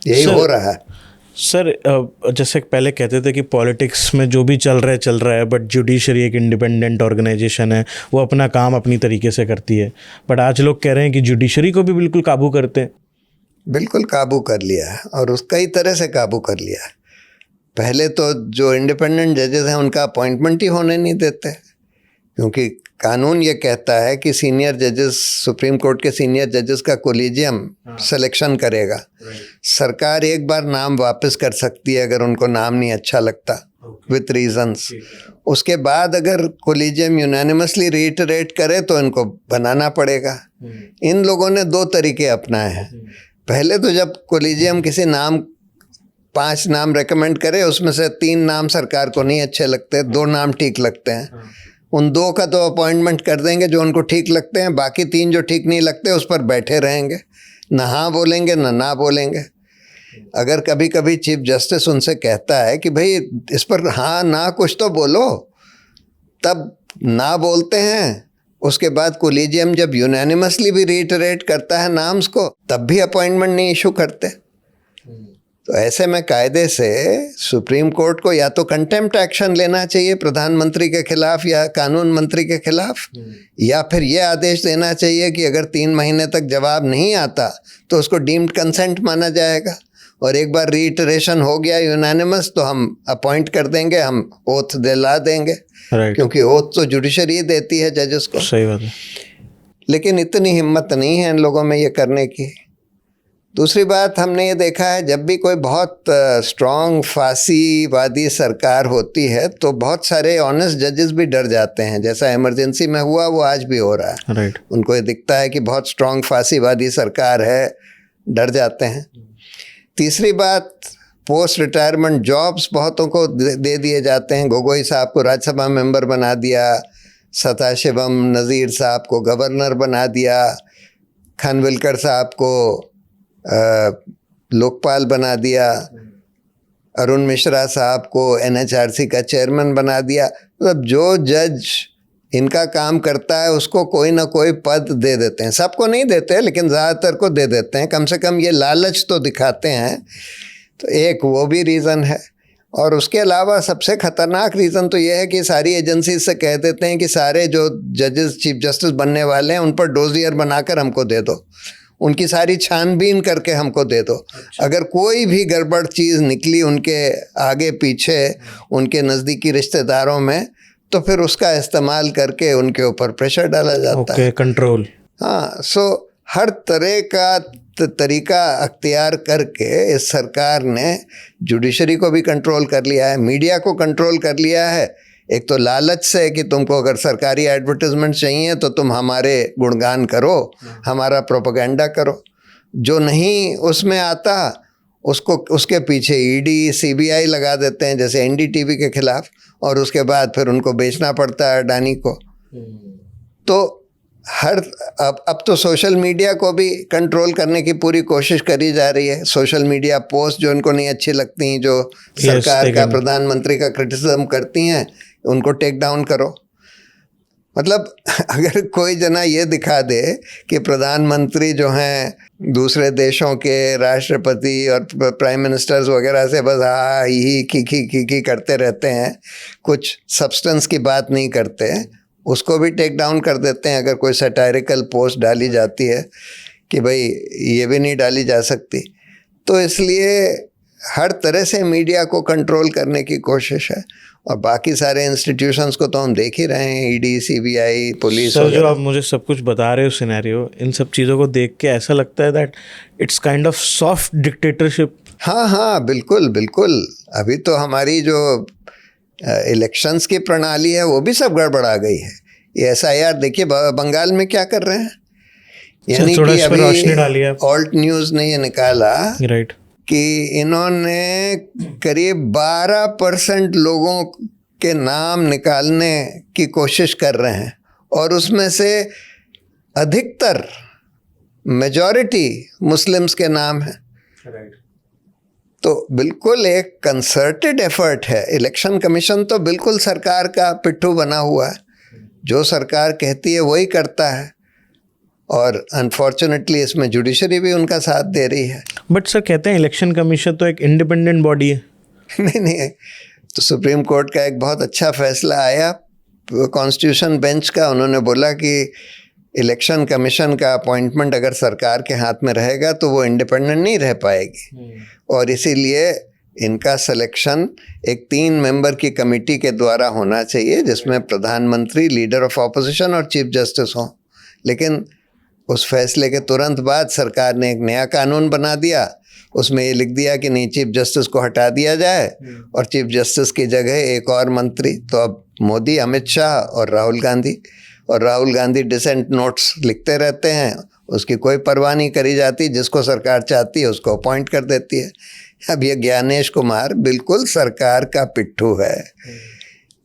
यही हो रहा है। सर, जैसे पहले कहते थे कि पॉलिटिक्स में जो भी चल रहा है, बट जुडिशरी एक इंडिपेंडेंट ऑर्गेनाइजेशन है, वो अपना काम अपनी तरीके से करती है। बट आज लोग कह रहे हैं कि जुडिशरी को भी बिल्कुल काबू करते हैं। बिल्कुल काबू कर लिया है, और उस कई तरह से काबू कर लिया है। पहले तो जो इंडिपेंडेंट जजेस हैं उनका अपॉइंटमेंट ही होने नहीं देते, क्योंकि कानून ये कहता है कि सीनियर जजेस, सुप्रीम कोर्ट के सीनियर जजेस का कोलिजियम सिलेक्शन करेगा। सरकार एक बार नाम वापस कर सकती है अगर उनको नाम नहीं अच्छा लगता, विथ रीजंस। उसके बाद अगर कोलिजियम यूनानिमसली रीइटरेट करे तो इनको बनाना पड़ेगा। इन लोगों ने दो तरीके अपनाए हैं। पहले तो जब कोलिजियम किसी नाम 5 नाम रेकमेंड करे, उसमें से 3 नाम सरकार को नहीं अच्छे लगते, 2 नाम ठीक लगते हैं, उन 2 का तो अपॉइंटमेंट कर देंगे जो उनको ठीक लगते हैं, बाकी 3 जो ठीक नहीं लगते उस पर बैठे रहेंगे, ना हाँ बोलेंगे ना बोलेंगे। अगर कभी कभी चीफ जस्टिस उनसे कहता है कि भाई इस पर हाँ ना कुछ तो बोलो, तब ना बोलते हैं। उसके बाद कोलिजियम जब यूनानिमसली भी रीइटरेट करता है नाम्स को, तब भी अपॉइंटमेंट नहीं इशू करते। तो ऐसे में कायदे से सुप्रीम कोर्ट को या तो कंटेम्प्ट एक्शन लेना चाहिए प्रधानमंत्री के खिलाफ या कानून मंत्री के खिलाफ, या फिर ये आदेश देना चाहिए कि अगर 3 महीने तक जवाब नहीं आता तो उसको डीम्ड कंसेंट माना जाएगा, और एक बार रीइटरेशन हो गया यूनानिमस तो हम अपॉइंट कर देंगे, हम ओथ दिला देंगे। क्योंकि ओथ तो जुडिशरी देती है जजेस को। सही बात है। लेकिन इतनी हिम्मत नहीं है इन लोगों में ये करने की। दूसरी बात, हमने ये देखा है जब भी कोई बहुत स्ट्रॉन्ग फांसीवादी सरकार होती है तो बहुत सारे ऑनेस्ट जजेस भी डर जाते हैं। जैसा इमरजेंसी में हुआ वो आज भी हो रहा है। उनको ये दिखता है कि बहुत स्ट्रॉन्ग फांसीवादी सरकार है, डर जाते हैं। तीसरी बात, पोस्ट रिटायरमेंट जॉब्स बहुतों को दे दिए जाते हैं। गोगोई साहब को राज्यसभा मेंबर बना दिया, सदाशिवम नज़ीर साहब को गवर्नर बना दिया, खानविलकर साहब को लोकपाल बना दिया, अरुण मिश्रा साहब को एनएचआरसी का चेयरमैन बना दिया। मतलब जो जज इनका काम करता है उसको कोई ना कोई पद दे देते हैं। सबको नहीं देते लेकिन ज़्यादातर को दे देते हैं, कम से कम ये लालच तो दिखाते हैं। तो एक वो भी रीज़न है। और उसके अलावा सबसे ख़तरनाक रीज़न तो ये है कि सारी एजेंसी से कह देते हैं कि सारे जो जजेस चीफ जस्टिस बनने वाले हैं उन पर डोजियर बनाकर हमको दे दो, उनकी सारी छानबीन करके हमको दे दो। अगर कोई भी गड़बड़ चीज़ निकली उनके आगे पीछे, उनके नज़दीकी रिश्तेदारों में, तो फिर उसका इस्तेमाल करके उनके ऊपर प्रेशर डाला जाता है। कंट्रोल। हाँ, सो हर तरह का तरीका अख्तियार करके इस सरकार ने जुडिशरी को भी कंट्रोल कर लिया है, मीडिया को कंट्रोल कर लिया है। एक तो लालच से कि तुमको अगर सरकारी एडवर्टाइजमेंट चाहिए तो तुम हमारे गुणगान करो, हमारा प्रोपेगेंडा करो। जो नहीं उसमें आता उसको उसके पीछे ईडी सीबीआई लगा देते हैं, जैसे एनडीटीवी के खिलाफ, और उसके बाद फिर उनको बेचना पड़ता है अडानी को। तो अब तो सोशल मीडिया को भी कंट्रोल करने की पूरी कोशिश करी जा रही है। सोशल मीडिया पोस्ट जो उनको नहीं अच्छी लगती, जो सरकार का, प्रधानमंत्री का क्रिटिसिज्म करती हैं, उनको टेक डाउन करो। मतलब अगर कोई जना ये दिखा दे कि प्रधानमंत्री जो हैं दूसरे देशों के राष्ट्रपति और प्राइम मिनिस्टर्स वगैरह से बस हाँ ही की करते रहते हैं, कुछ सब्सटेंस की बात नहीं करते, उसको भी टेक डाउन कर देते हैं। अगर कोई सैटारिकल पोस्ट डाली जाती है कि भाई ये भी नहीं डाली जा सकती, तो इसलिए हर तरह से मीडिया को कंट्रोल करने की कोशिश है। और बाकी सारे इंस्टीट्यूशंस को तो हम देख ही रहे हैं, ईडी, सीबीआई, पुलिस सर, जो आप मुझे सब कुछ बता रहे हो सिनेरियो, इन सब चीज़ों को देख के ऐसा लगता है that it's kind of soft dictatorship. हाँ हाँ, बिल्कुल बिल्कुल। अभी तो हमारी जो इलेक्शंस की प्रणाली है वो भी सब गड़बड़ा गई है। ये SIR देखिए बंगाल में क्या कर रहे हैं, यानी कि अभी ऑल्ट न्यूज़ ने ये निकाला राइट कि इन्होंने करीब 12% लोगों के नाम निकालने की कोशिश कर रहे हैं और उसमें से अधिकतर मेजॉरिटी मुस्लिम्स के नाम है। तो बिल्कुल एक कंसर्टेड एफर्ट है। इलेक्शन कमीशन तो बिल्कुल सरकार का पिट्ठू बना हुआ है, जो सरकार कहती है वही करता है और अनफॉर्चुनेटली इसमें जुडिशरी भी उनका साथ दे रही है। बट सर कहते हैं इलेक्शन कमीशन तो एक इंडिपेंडेंट बॉडी है। नहीं, तो सुप्रीम कोर्ट का एक बहुत अच्छा फैसला आया कॉन्स्टिट्यूशन बेंच का। उन्होंने बोला कि इलेक्शन कमीशन का अपॉइंटमेंट अगर सरकार के हाथ में रहेगा तो वो इंडिपेंडेंट नहीं रह पाएगी और इसीलिए इनका सिलेक्शन एक 3 मेंबर की कमेटी के द्वारा होना चाहिए, जिसमें प्रधानमंत्री, लीडर ऑफ ऑपोजिशन और चीफ जस्टिस हों। लेकिन उस फैसले के तुरंत बाद सरकार ने एक नया कानून बना दिया, उसमें ये लिख दिया कि नहीं, चीफ जस्टिस को हटा दिया जाए और चीफ जस्टिस की जगह एक और मंत्री। तो अब मोदी, अमित शाह और राहुल गांधी डिसेंट नोट्स लिखते रहते हैं, उसकी कोई परवाह नहीं करी जाती, जिसको सरकार चाहती है उसको अपॉइंट कर देती है। अब ये ज्ञानेश कुमार बिल्कुल सरकार का पिट्ठू है,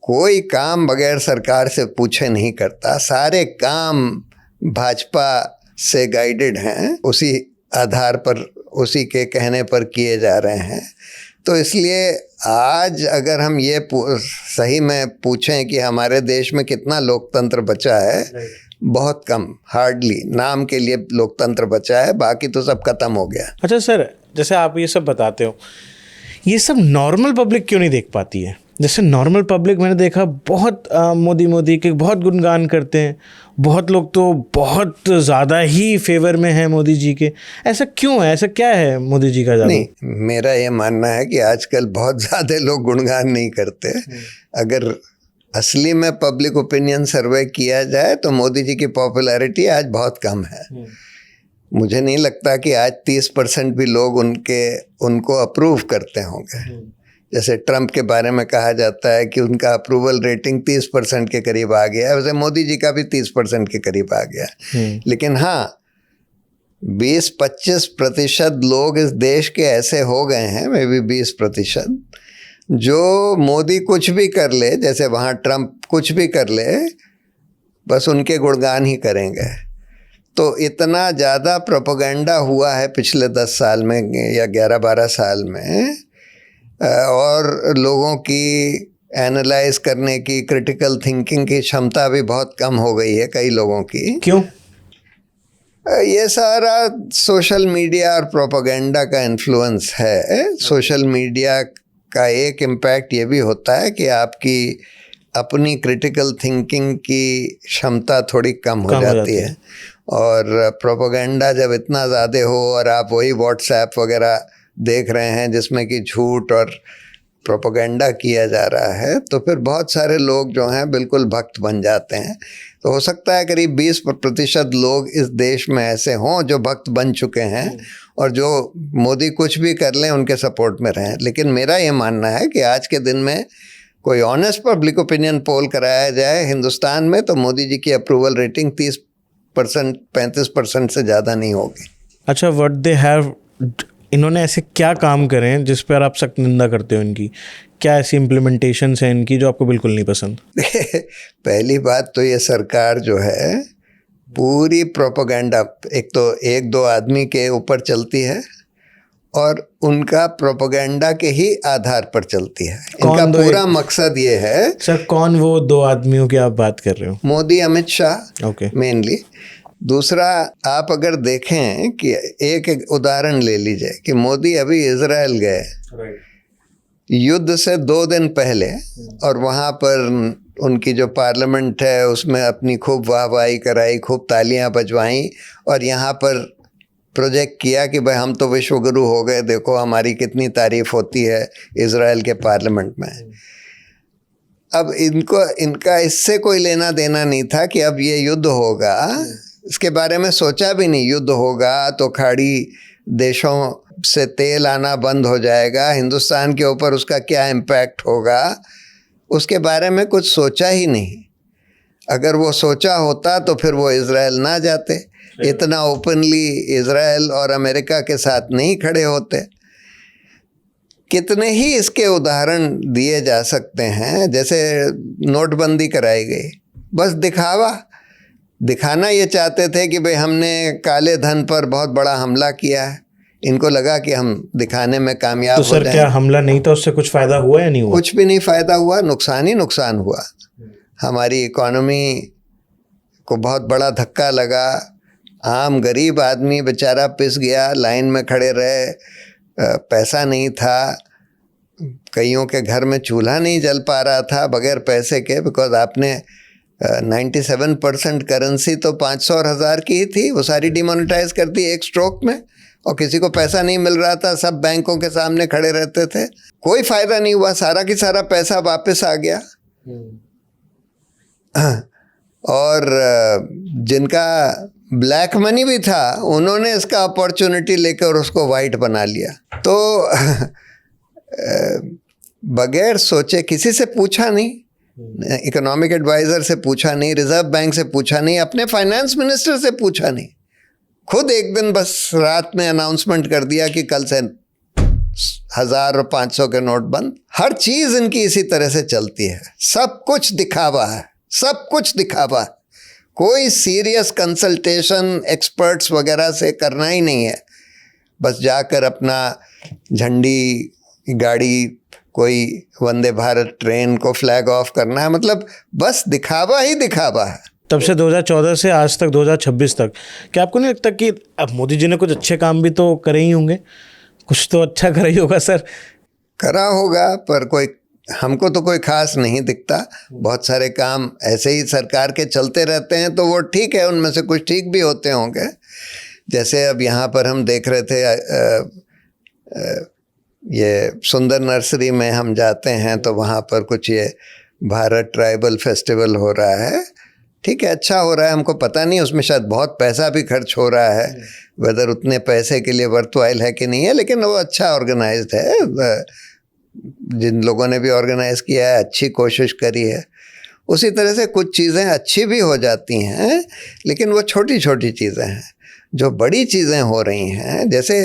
कोई काम बगैर सरकार से पूछे नहीं करता, सारे काम भाजपा से गाइडेड हैं, उसी आधार पर, उसी के कहने पर किए जा रहे हैं। तो इसलिए आज अगर हम ये सही में पूछें कि हमारे देश में कितना लोकतंत्र बचा है, बहुत कम, हार्डली नाम के लिए लोकतंत्र बचा है, बाकी तो सब खत्म हो गया। अच्छा सर, जैसे आप ये सब बताते हो, ये सब नॉर्मल पब्लिक क्यों नहीं देख पाती है? जैसे नॉर्मल पब्लिक मैंने देखा बहुत मोदी के बहुत गुणगान करते हैं, बहुत लोग तो बहुत ज़्यादा ही फेवर में हैं मोदी जी के। ऐसा क्यों है? ऐसा क्या है मोदी जी का ज़्यादा? नहीं, मेरा ये मानना है कि आजकल बहुत ज़्यादा लोग गुणगान नहीं करते। अगर असली में पब्लिक ओपिनियन सर्वे किया जाए तो मोदी जी की पॉपुलैरिटी आज बहुत कम है। मुझे नहीं लगता कि आज 30% भी लोग उनको अप्रूव करते होंगे। जैसे ट्रंप के बारे में कहा जाता है कि उनका अप्रूवल रेटिंग 30% के करीब आ गया है, वैसे मोदी जी का भी 30% के करीब आ गया। लेकिन हाँ, 20-25% लोग इस देश के ऐसे हो गए हैं, मे बी 20%, जो मोदी कुछ भी कर ले, जैसे वहाँ ट्रंप कुछ भी कर ले, बस उनके गुणगान ही करेंगे। तो इतना ज़्यादा प्रोपेगेंडा हुआ है पिछले 10 साल में या 11-12 साल में, और लोगों की एनालाइज करने की, क्रिटिकल थिंकिंग की क्षमता भी बहुत कम हो गई है कई लोगों की। क्यों? ये सारा सोशल मीडिया और प्रोपेगेंडा का इन्फ्लुएंस है। सोशल मीडिया का एक इम्पैक्ट ये भी होता है कि आपकी अपनी क्रिटिकल थिंकिंग की क्षमता थोड़ी कम हो जाती है, और प्रोपेगेंडा जब इतना ज़्यादा हो और आप वही व्हाट्सएप वगैरह देख रहे हैं जिसमें कि झूठ और प्रोपेगेंडा किया जा रहा है, तो फिर बहुत सारे लोग जो हैं बिल्कुल भक्त बन जाते हैं। तो हो सकता है करीब 20% लोग इस देश में ऐसे हों जो भक्त बन चुके हैं और जो मोदी कुछ भी कर लें उनके सपोर्ट में रहें। लेकिन मेरा ये मानना है कि आज के दिन में कोई ऑनेस्ट पब्लिक ओपिनियन पोल कराया जाए हिंदुस्तान में, तो मोदी जी की अप्रूवल रेटिंग 30%, 35% से ज़्यादा नहीं होगी। अच्छा, व्हाट दे हैव, इन्होंने ऐसे क्या काम करे हैं जिस पर आप सख्त निंदा करते हो इनकी? क्या ऐसी इम्प्लीमेंटेशंस हैं इनकी जो आपको बिल्कुल नहीं पसंद? पहली बात तो ये सरकार जो है पूरी प्रोपेगेंडा, एक तो 1-2 आदमी के ऊपर चलती है और उनका प्रोपेगेंडा के ही आधार पर चलती है। इनका पूरा मकसद ये है। सर, कौन वो 2 आदमियों की आप बात कर रहे हो? Modi, Amit Shah, okay, mainly. दूसरा, आप अगर देखें कि एक उदाहरण ले लीजिए कि मोदी अभी इजराइल गए युद्ध से 2 दिन पहले, और वहाँ पर उनकी जो पार्लियामेंट है उसमें अपनी खूब वाहवाही कराई, खूब तालियां बजवाई, और यहाँ पर प्रोजेक्ट किया कि भाई हम तो विश्वगुरु हो गए, देखो हमारी कितनी तारीफ होती है इजराइल के पार्लियामेंट में। अब इनका इससे कोई लेना देना नहीं था कि अब ये युद्ध होगा, इसके बारे में सोचा भी नहीं। युद्ध होगा तो खाड़ी देशों से तेल आना बंद हो जाएगा, हिंदुस्तान के ऊपर उसका क्या इम्पैक्ट होगा, उसके बारे में कुछ सोचा ही नहीं। अगर वो सोचा होता तो फिर वो इजराइल ना जाते, इतना ओपनली इजराइल और अमेरिका के साथ नहीं खड़े होते। कितने ही इसके उदाहरण दिए जा सकते हैं। जैसे नोटबंदी कराई गई, बस दिखाना ये चाहते थे कि भाई हमने काले धन पर बहुत बड़ा हमला किया है। इनको लगा कि हम दिखाने में कामयाब हो जाएं। तो सर क्या हमला नहीं था, उससे कुछ फायदा हुआ या नहीं हुआ? कुछ भी नहीं फायदा हुआ, नुकसान ही नुकसान हुआ। हमारी इकोनॉमी को बहुत बड़ा धक्का लगा। आम गरीब आदमी बेचारा पिस गया, लाइन में खड़े रहे, पैसा नहीं था, कईयों के घर में चूल्हा नहीं जल पा रहा था बगैर पैसे के, बिकॉज आपने 97% करेंसी तो 500 और 1000 की ही थी, वो सारी डिमोनेटाइज कर दी एक स्ट्रोक में, और किसी को पैसा नहीं मिल रहा था, सब बैंकों के सामने खड़े रहते थे, कोई फायदा नहीं हुआ, सारा की सारा पैसा वापस आ गया। और जिनका ब्लैक मनी भी था उन्होंने इसका अपॉर्चुनिटी लेकर उसको वाइट बना लिया। तो बगैर सोचे, किसी से पूछा नहीं, इकोनॉमिक एडवाइज़र से पूछा नहीं, रिजर्व बैंक से पूछा नहीं, अपने फाइनेंस मिनिस्टर से पूछा नहीं, खुद एक दिन बस रात में अनाउंसमेंट कर दिया कि कल से 1000 और 500 के नोट बंद। हर चीज़ इनकी इसी तरह से चलती है, सब कुछ दिखावा है, सब कुछ दिखावा है। कोई सीरियस कंसल्टेशन एक्सपर्ट्स वगैरह से करना ही नहीं है, बस जाकर अपना झंडी गाड़ी, कोई वंदे भारत ट्रेन को फ्लैग ऑफ करना है, मतलब बस दिखावा ही दिखावा है। तब से 2014 से आज तक 2026 तक, क्या आपको नहीं लगता कि अब मोदी जी ने कुछ अच्छे काम भी तो करे ही होंगे? कुछ तो अच्छा करा ही होगा सर। करा होगा, पर कोई हमको तो कोई खास नहीं दिखता। बहुत सारे काम ऐसे ही सरकार के चलते रहते हैं, तो वो ठीक है, उनमें से कुछ ठीक भी होते होंगे। जैसे अब यहाँ पर हम देख रहे थे, ये सुंदर नर्सरी में हम जाते हैं तो वहाँ पर कुछ ये भारत ट्राइबल फेस्टिवल हो रहा है। ठीक है, अच्छा हो रहा है, हमको पता नहीं उसमें शायद बहुत पैसा भी खर्च हो रहा है, वेदर उतने पैसे के लिए वर्थवाइल है कि नहीं है, लेकिन वो अच्छा ऑर्गेनाइज्ड है। जिन लोगों ने भी ऑर्गेनाइज किया है, अच्छी कोशिश करी है। उसी तरह से कुछ चीज़ें अच्छी भी हो जाती हैं, लेकिन वो छोटी छोटी चीज़ें हैं। जो बड़ी चीज़ें हो रही हैं, जैसे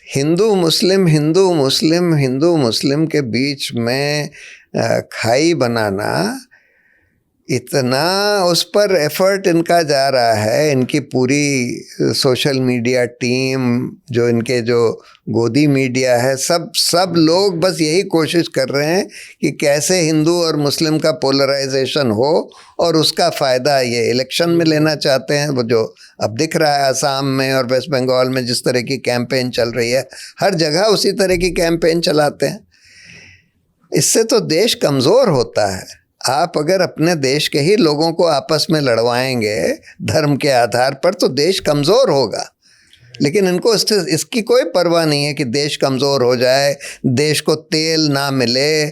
हिंदू मुस्लिम के बीच में खाई बनाना, इतना उस पर एफर्ट इनका जा रहा है। इनकी पूरी सोशल मीडिया टीम, जो इनके जो गोदी मीडिया है, सब लोग बस यही कोशिश कर रहे हैं कि कैसे हिंदू और मुस्लिम का पोलराइजेशन हो, और उसका फ़ायदा ये इलेक्शन में लेना चाहते हैं। वो जो अब दिख रहा है असम में और वेस्ट बंगाल में जिस तरह की कैंपेन चल रही है, हर जगह उसी तरह की कैंपेन चलाते हैं। इससे तो देश कमज़ोर होता है। आप अगर अपने देश के ही लोगों को आपस में लड़वाएंगे धर्म के आधार पर, तो देश कमज़ोर होगा। लेकिन इनको इसकी कोई परवाह नहीं है कि देश कमज़ोर हो जाए, देश को तेल ना मिले,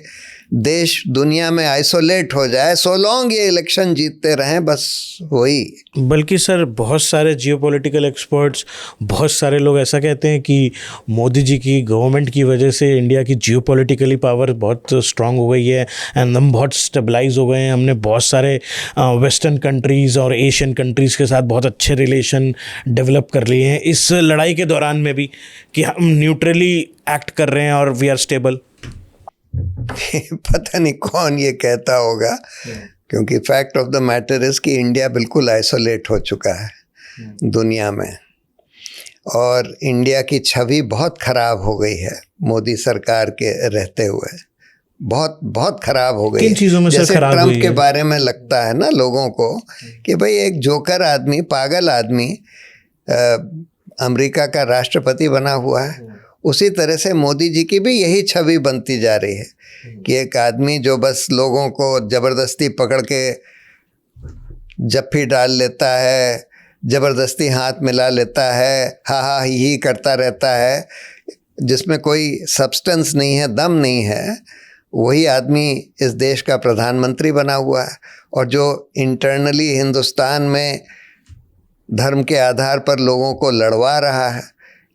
देश दुनिया में आइसोलेट हो जाए, सो लॉन्ग ये इलेक्शन जीतते रहें, बस वही। बल्कि सर बहुत सारे जियोपॉलिटिकल एक्सपर्ट्स, बहुत सारे लोग ऐसा कहते हैं कि मोदी जी की गवर्नमेंट की वजह से इंडिया की जियोपॉलिटिकली पावर बहुत स्ट्रांग हो गई है एंड हम बहुत स्टेबलाइज हो गए हैं। हमने बहुत सारे वेस्टर्न कंट्रीज़ और एशियन कंट्रीज़ के साथ बहुत अच्छे रिलेशन डेवलप कर लिए हैं इस लड़ाई के दौरान में भी, कि हम न्यूट्रली एक्ट कर रहे हैं और वी आर स्टेबल। पता नहीं कौन ये कहता होगा, क्योंकि fact of the matter is कि इंडिया बिल्कुल आइसोलेट हो चुका है दुनिया में, और इंडिया की छवि बहुत ख़राब हो गई है मोदी सरकार के रहते हुए, बहुत बहुत ख़राब हो गई। किन चीज़ों में जैसे खराब हुई ट्रम्प के बारे में लगता है ना लोगों को कि भाई एक जोकर आदमी, पागल आदमी अमेरिका का राष्ट्रपति बना हुआ है। उसी तरह से मोदी जी की भी यही छवि बनती जा रही है कि एक आदमी जो बस लोगों को ज़बरदस्ती पकड़ के जप्फी डाल लेता है, ज़बरदस्ती हाथ मिला लेता है, हा ही करता रहता है, जिसमें कोई सब्सटेंस नहीं है, दम नहीं है, वही आदमी इस देश का प्रधानमंत्री बना हुआ है, और जो इंटरनली हिंदुस्तान में धर्म के आधार पर लोगों को लड़वा रहा है,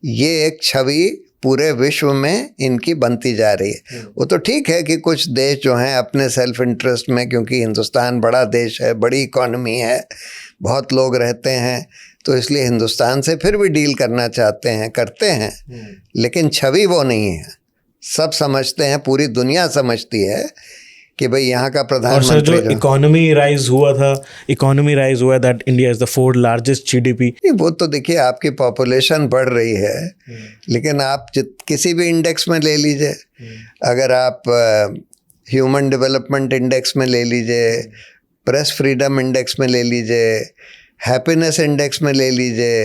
ये एक छवि पूरे विश्व में इनकी बनती जा रही है। वो तो ठीक है कि कुछ देश जो हैं अपने सेल्फ इंटरेस्ट में, क्योंकि हिंदुस्तान बड़ा देश है, बड़ी इकॉनमी है, बहुत लोग रहते हैं, तो इसलिए हिंदुस्तान से फिर भी डील करना चाहते हैं, करते हैं, लेकिन छवि वो नहीं है। सब समझते हैं, पूरी दुनिया समझती है कि भाई यहाँ का प्रधानमंत्री। और सर जो इकोनॉमी राइज हुआ that India is the 4th largest GDP. वो तो देखिए, आपकी पॉपुलेशन बढ़ रही है, लेकिन आप किसी भी इंडेक्स में ले लीजिए, अगर आप ह्यूमन डेवलपमेंट इंडेक्स में ले लीजिए, प्रेस फ्रीडम इंडेक्स में ले लीजिए, हैप्पीनेस इंडेक्स में ले लीजिए,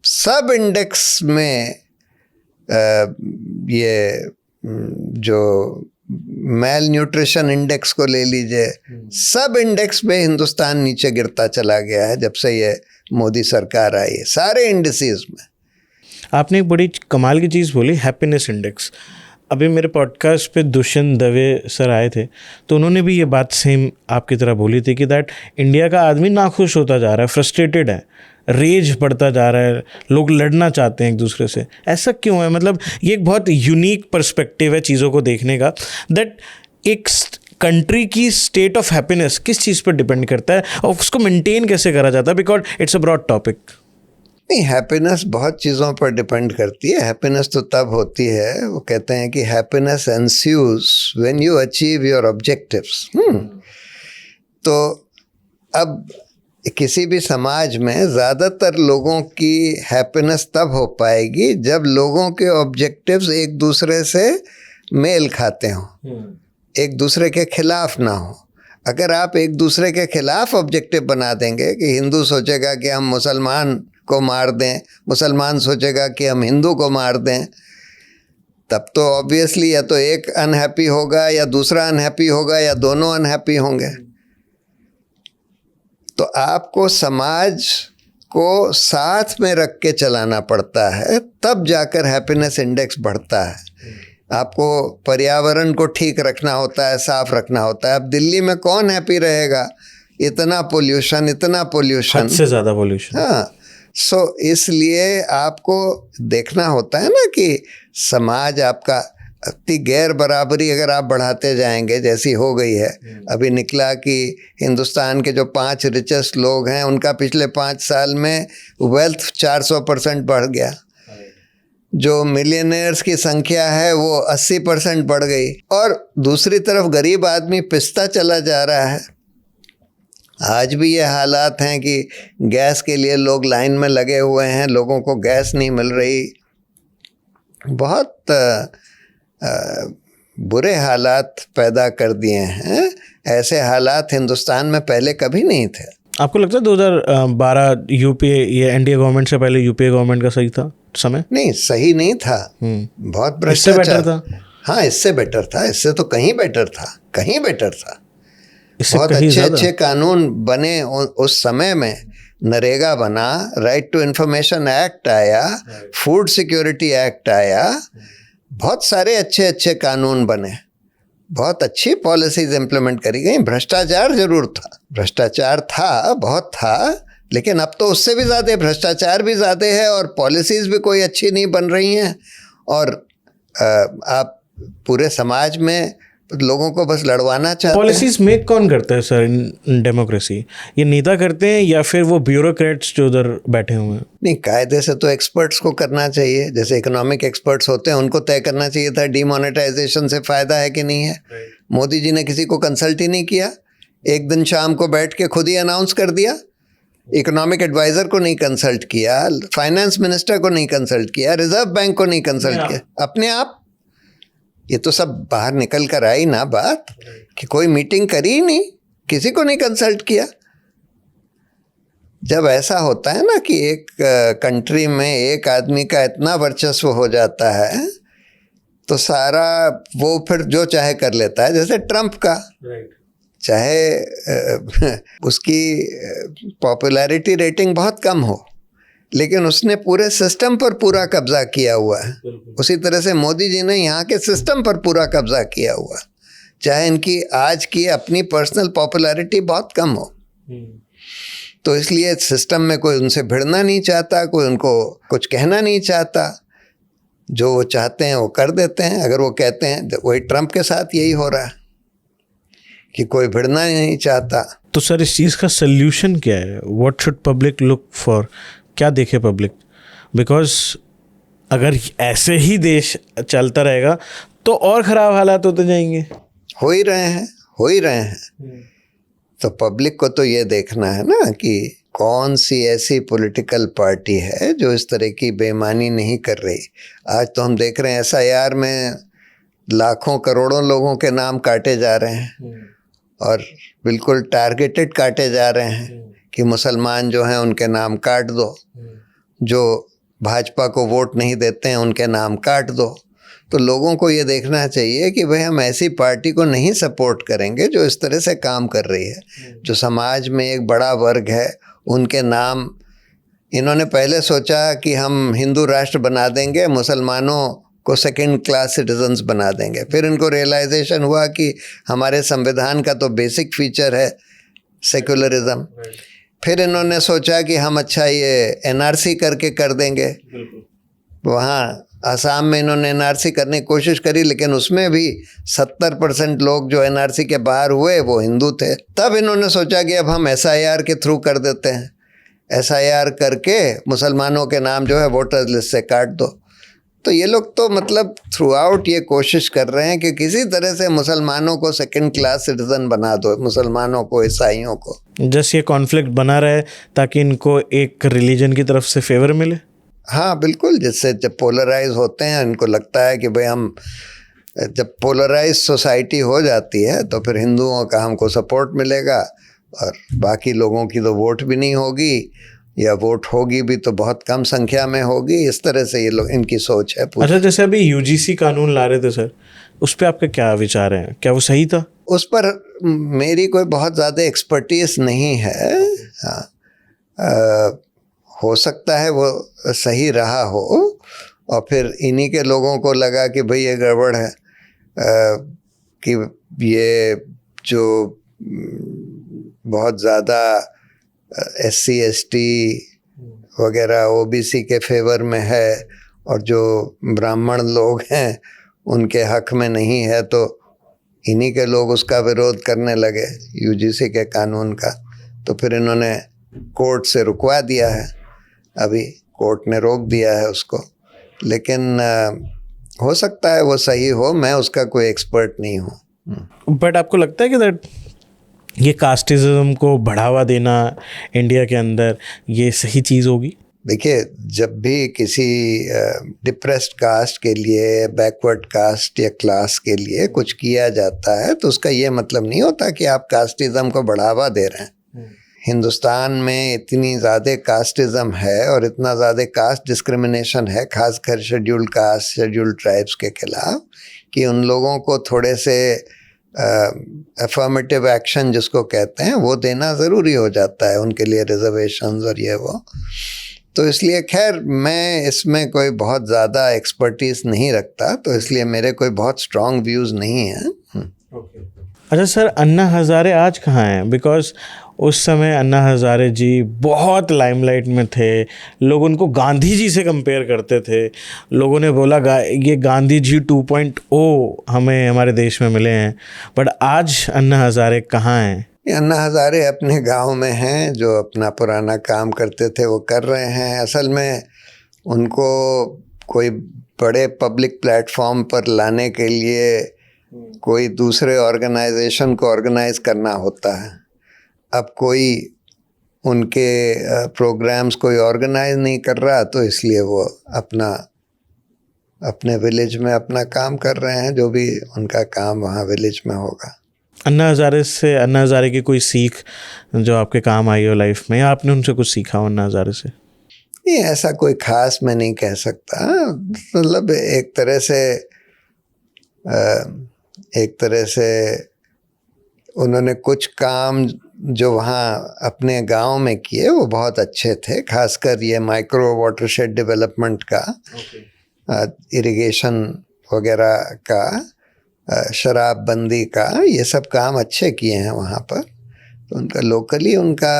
सब इंडेक्स में ये जो मेल न्यूट्रिशन इंडेक्स को ले लीजिए, सब इंडेक्स में हिंदुस्तान नीचे गिरता चला गया है जब से ये मोदी सरकार आई है, सारे इंडिसेस में। आपने एक बड़ी कमाल की चीज़ बोली, हैप्पीनेस इंडेक्स। अभी मेरे पॉडकास्ट पे दुष्यंत दवे सर आए थे, तो उन्होंने भी ये बात सेम आपकी तरह बोली थी कि दैट इंडिया का आदमी नाखुश होता जा रहा है, फ्रस्ट्रेटेड है, रेज बढ़ता जा रहा है, लोग लड़ना चाहते हैं एक दूसरे से। ऐसा क्यों है? मतलब ये एक बहुत यूनिक पर्सपेक्टिव है चीज़ों को देखने का, दैट एक कंट्री की स्टेट ऑफ हैप्पीनेस किस चीज़ पर डिपेंड करता है और उसको मेंटेन कैसे करा जाता है, because it's a broad topic. नहीं, हैप्पीनेस बहुत चीज़ों पर डिपेंड करती है। हैप्पीनेस तो तब होती है, वो कहते हैं कि happiness ensues when you achieve your objectives. तो अब किसी भी समाज में ज़्यादातर लोगों की हैप्पीनेस तब हो पाएगी जब लोगों के ऑब्जेक्टिव्स एक दूसरे से मेल खाते हों, एक दूसरे के खिलाफ ना हो। अगर आप एक दूसरे के खिलाफ ऑब्जेक्टिव बना देंगे कि हिंदू सोचेगा कि हम मुसलमान को मार दें, मुसलमान सोचेगा कि हम हिंदू को मार दें, तब तो ऑब्वियसली या तो एक अनहैप्पी होगा या दूसरा अनहैप्पी होगा या दोनों अनहैप्पी होंगे। तो आपको समाज को साथ में रख के चलाना पड़ता है, तब जाकर हैप्पीनेस इंडेक्स बढ़ता है। आपको पर्यावरण को ठीक रखना होता है, साफ रखना होता है। अब दिल्ली में कौन हैप्पी रहेगा? इतना पोल्यूशन, इतना पोल्यूशन, हद से ज़्यादा पोल्यूशन। हाँ, सो इसलिए आपको देखना होता है ना कि समाज आपका इतनी गैर बराबरी अगर आप बढ़ाते जाएंगे, जैसी हो गई है। अभी निकला कि हिंदुस्तान के जो 5 रिचेस्ट लोग हैं उनका पिछले 5 साल में वेल्थ 400% बढ़ गया। जो मिलियनेयर्स की संख्या है वो 80% बढ़ गई, और दूसरी तरफ गरीब आदमी पिसता चला जा रहा है। आज भी ये हालात हैं कि गैस के लिए लोग लाइन में लगे हुए हैं, लोगों को गैस नहीं मिल रही। बहुत बुरे हालात पैदा कर दिए हैं। ऐसे हालात हिंदुस्तान में पहले कभी नहीं थे। आपको लगता है 2012 यूपीए, ये एनडीए गवर्नमेंट से पहले यूपीए गवर्नमेंट का सही था समय? नहीं, सही नहीं था, बहुत भ्रष्टाचार था। हाँ, इससे बेटर था, इससे तो कहीं बेटर था, कहीं बेटर था। बहुत अच्छे कानून बने उस समय में। नरेगा बना, राइट टू इंफॉर्मेशन एक्ट आया, फूड सिक्योरिटी एक्ट आया, बहुत सारे अच्छे कानून बने, बहुत अच्छी पॉलिसीज इम्प्लीमेंट करी गई। भ्रष्टाचार जरूर था, भ्रष्टाचार था, बहुत था, लेकिन अब तो उससे भी ज़्यादा भ्रष्टाचार भी ज़्यादा है और पॉलिसीज़ भी कोई अच्छी नहीं बन रही हैं। और आप पूरे समाज में लोगों को बस लड़वाना चाहते हैं। पॉलिसीज मेक कौन करता है सर इन डेमोक्रेसी? ये नेता करते हैं या फिर वो ब्यूरोक्रेट्स जो उधर बैठे हुए हैं? नहीं, कायदे से तो एक्सपर्ट्स को करना चाहिए। जैसे इकोनॉमिक एक्सपर्ट्स होते हैं, उनको तय करना चाहिए था डीमोनेटाइजेशन से फ़ायदा है कि नहीं है। मोदी जी ने किसी को कंसल्ट ही नहीं किया, एक दिन शाम को बैठ के खुद ही अनाउंस कर दिया। इकोनॉमिक एडवाइज़र को नहीं कंसल्ट किया, फाइनेंस मिनिस्टर को नहीं कंसल्ट किया, रिजर्व बैंक को नहीं कंसल्ट किया, अपने आप। ये तो सब बाहर निकल कर आई ना बात कि कोई मीटिंग करी ही नहीं, किसी को नहीं कंसल्ट किया। जब ऐसा होता है ना कि एक कंट्री में एक आदमी का इतना वर्चस्व हो जाता है, तो सारा वो फिर जो चाहे कर लेता है। जैसे ट्रंप का, चाहे उसकी पॉपुलैरिटी रेटिंग बहुत कम हो, लेकिन उसने पूरे सिस्टम पर पूरा कब्जा किया हुआ है। उसी तरह से मोदी जी ने यहाँ के सिस्टम पर पूरा कब्जा किया हुआ, चाहे इनकी आज की अपनी पर्सनल पॉपुलैरिटी बहुत कम हो। तो इसलिए सिस्टम में कोई उनसे भिड़ना नहीं चाहता, कोई उनको कुछ कहना नहीं चाहता। जो वो चाहते हैं वो कर देते हैं। अगर वो कहते हैं, वही ट्रंप के साथ यही हो रहा है कि कोई भिड़ना नहीं चाहता। तो सर इस चीज़ का सल्यूशन क्या है? What should public look for? क्या देखे पब्लिक? बिकॉज अगर ऐसे ही देश चलता रहेगा तो और ख़राब हालात होते जाएंगे। हो ही रहे हैं। तो पब्लिक को तो ये देखना है ना कि कौन सी ऐसी पॉलिटिकल पार्टी है जो इस तरह की बेईमानी नहीं कर रही। आज तो हम देख रहे हैं SIR में लाखों करोड़ों लोगों के नाम काटे जा रहे हैं, और बिल्कुल टारगेटेड काटे जा रहे हैं कि मुसलमान जो हैं उनके नाम काट दो, जो भाजपा को वोट नहीं देते हैं उनके नाम काट दो। तो लोगों को ये देखना चाहिए कि भाई हम ऐसी पार्टी को नहीं सपोर्ट करेंगे जो इस तरह से काम कर रही है, जो समाज में एक बड़ा वर्ग है उनके नाम। इन्होंने पहले सोचा कि हम हिंदू राष्ट्र बना देंगे, मुसलमानों को सेकंड क्लास सिटीजन्स बना देंगे। फिर इनको रियलाइजेशन हुआ कि हमारे संविधान का तो बेसिक फीचर है सेक्युलरिज्म। फिर इन्होंने सोचा कि हम अच्छा ये NRC करके कर देंगे। वहाँ आसाम में इन्होंने NRC करने की कोशिश करी, लेकिन उसमें भी 70% लोग जो NRC के बाहर हुए वो हिंदू थे। तब इन्होंने सोचा कि अब हम SIR के थ्रू कर देते हैं, SIR करके मुसलमानों के नाम जो है वोटर लिस्ट से काट दो। तो ये लोग तो मतलब थ्रू आउट ये कोशिश कर रहे हैं कि किसी तरह से मुसलमानों को सेकंड क्लास सिटीजन बना दो, मुसलमानों को, ईसाइयों को। जैसे ये कॉन्फ्लिक्ट बना रहे ताकि इनको एक रिलीजन की तरफ से फेवर मिले। हाँ बिल्कुल, जिससे जब पोलराइज होते हैं इनको लगता है कि भाई हम, जब पोलराइज सोसाइटी हो जाती है तो फिर हिंदुओं का हमको सपोर्ट मिलेगा और बाकी लोगों की तो वोट भी नहीं होगी, या वोट होगी भी तो बहुत कम संख्या में होगी। इस तरह से ये लोग, इनकी सोच है। अच्छा, जैसे अभी UGC कानून ला रहे थे सर, उस पर आपके क्या विचार हैं? क्या वो सही था? उस पर मेरी कोई बहुत ज़्यादा एक्सपर्टीज नहीं है। हाँ, हो सकता है वो सही रहा हो, और फिर इन्हीं के लोगों को लगा कि भाई ये गड़बड़ है, कि ये जो बहुत ज़्यादा SC ST वगैरह OBC के फेवर में है और जो ब्राह्मण लोग हैं उनके हक में नहीं है, तो इन्हीं के लोग उसका विरोध करने लगे UGC के कानून का। तो फिर इन्होंने कोर्ट से रुकवा दिया है, अभी कोर्ट ने रोक दिया है उसको। लेकिन हो सकता है वो सही हो, मैं उसका कोई एक्सपर्ट नहीं हूँ। बट आपको लगता है कि दैट ये कास्टिज्म को बढ़ावा देना इंडिया के अंदर ये सही चीज़ होगी? देखिए, जब भी किसी डिप्रेस्ड कास्ट के लिए, बैकवर्ड कास्ट या क्लास के लिए कुछ किया जाता है तो उसका ये मतलब नहीं होता कि आप कास्टिज्म को बढ़ावा दे रहे हैं। हिंदुस्तान में इतनी ज़्यादा कास्टिज्म है और इतना ज़्यादा कास्ट डिस्क्रिमिनेशन है, खासकर शेड्यूल्ड कास्ट, शेड्यूल्ड ट्राइब्स के खिलाफ, कि उन लोगों को थोड़े से अफर्मेटिव एक्शन जिसको कहते हैं वो देना ज़रूरी हो जाता है उनके लिए, रिजर्वेशंस और ये वो। तो इसलिए खैर मैं इसमें कोई बहुत ज़्यादा एक्सपर्टीज नहीं रखता, तो इसलिए मेरे कोई बहुत स्ट्रॉन्ग व्यूज़ नहीं हैं। अच्छा सर, अन्ना हज़ारे आज कहाँ हैं? बिकॉज उस समय अन्ना हज़ारे जी बहुत लाइमलाइट में थे, लोग उनको गांधी जी से कंपेयर करते थे। लोगों ने बोला ये गांधी जी 2.0 हमें हमारे देश में मिले हैं। बट आज अन्ना हज़ारे कहाँ हैं? अन्ना हज़ारे अपने गांव में हैं, जो अपना पुराना काम करते थे वो कर रहे हैं। असल में उनको कोई बड़े पब्लिक प्लेटफॉर्म पर लाने के लिए कोई दूसरे ऑर्गेनाइजेशन को ऑर्गेनाइज करना होता है। अब कोई उनके प्रोग्राम्स कोई ऑर्गेनाइज नहीं कर रहा, तो इसलिए वो अपने विलेज में अपना काम कर रहे हैं, जो भी उनका काम वहाँ विलेज में होगा। अन्ना हज़ारे की कोई सीख जो आपके काम आई हो लाइफ में, या आपने उनसे कुछ सीखा हो अन्ना हज़ारे से? नहीं, ऐसा कोई ख़ास मैं नहीं कह सकता। मतलब एक तरह से उन्होंने कुछ काम जो वहाँ अपने गांव में किए वो बहुत अच्छे थे, खासकर ये माइक्रो वाटरशेड डेवलपमेंट का, इरिगेशन वगैरह का, शराबबंदी का, ये सब काम अच्छे किए हैं वहाँ पर। तो उनका लोकली उनका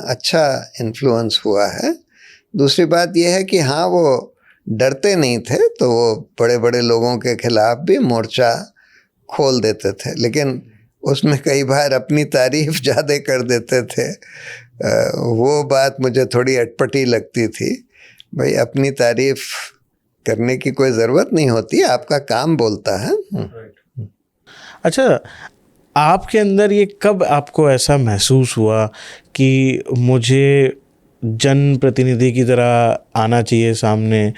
अच्छा इन्फ्लुएंस हुआ है। दूसरी बात यह है कि हाँ, वो डरते नहीं थे, तो वो बड़े बड़े लोगों के खिलाफ भी मोर्चा खोल देते थे, लेकिन उसमें कई बार अपनी तारीफ ज़्यादा कर देते थे। वो बात मुझे थोड़ी अटपटी लगती थी। भाई, अपनी तारीफ करने की कोई ज़रूरत नहीं होती, आपका काम बोलता है। अच्छा, आपके अंदर ये कब आपको ऐसा महसूस हुआ कि मुझे जनप्रतिनिधि की तरह आना चाहिए सामने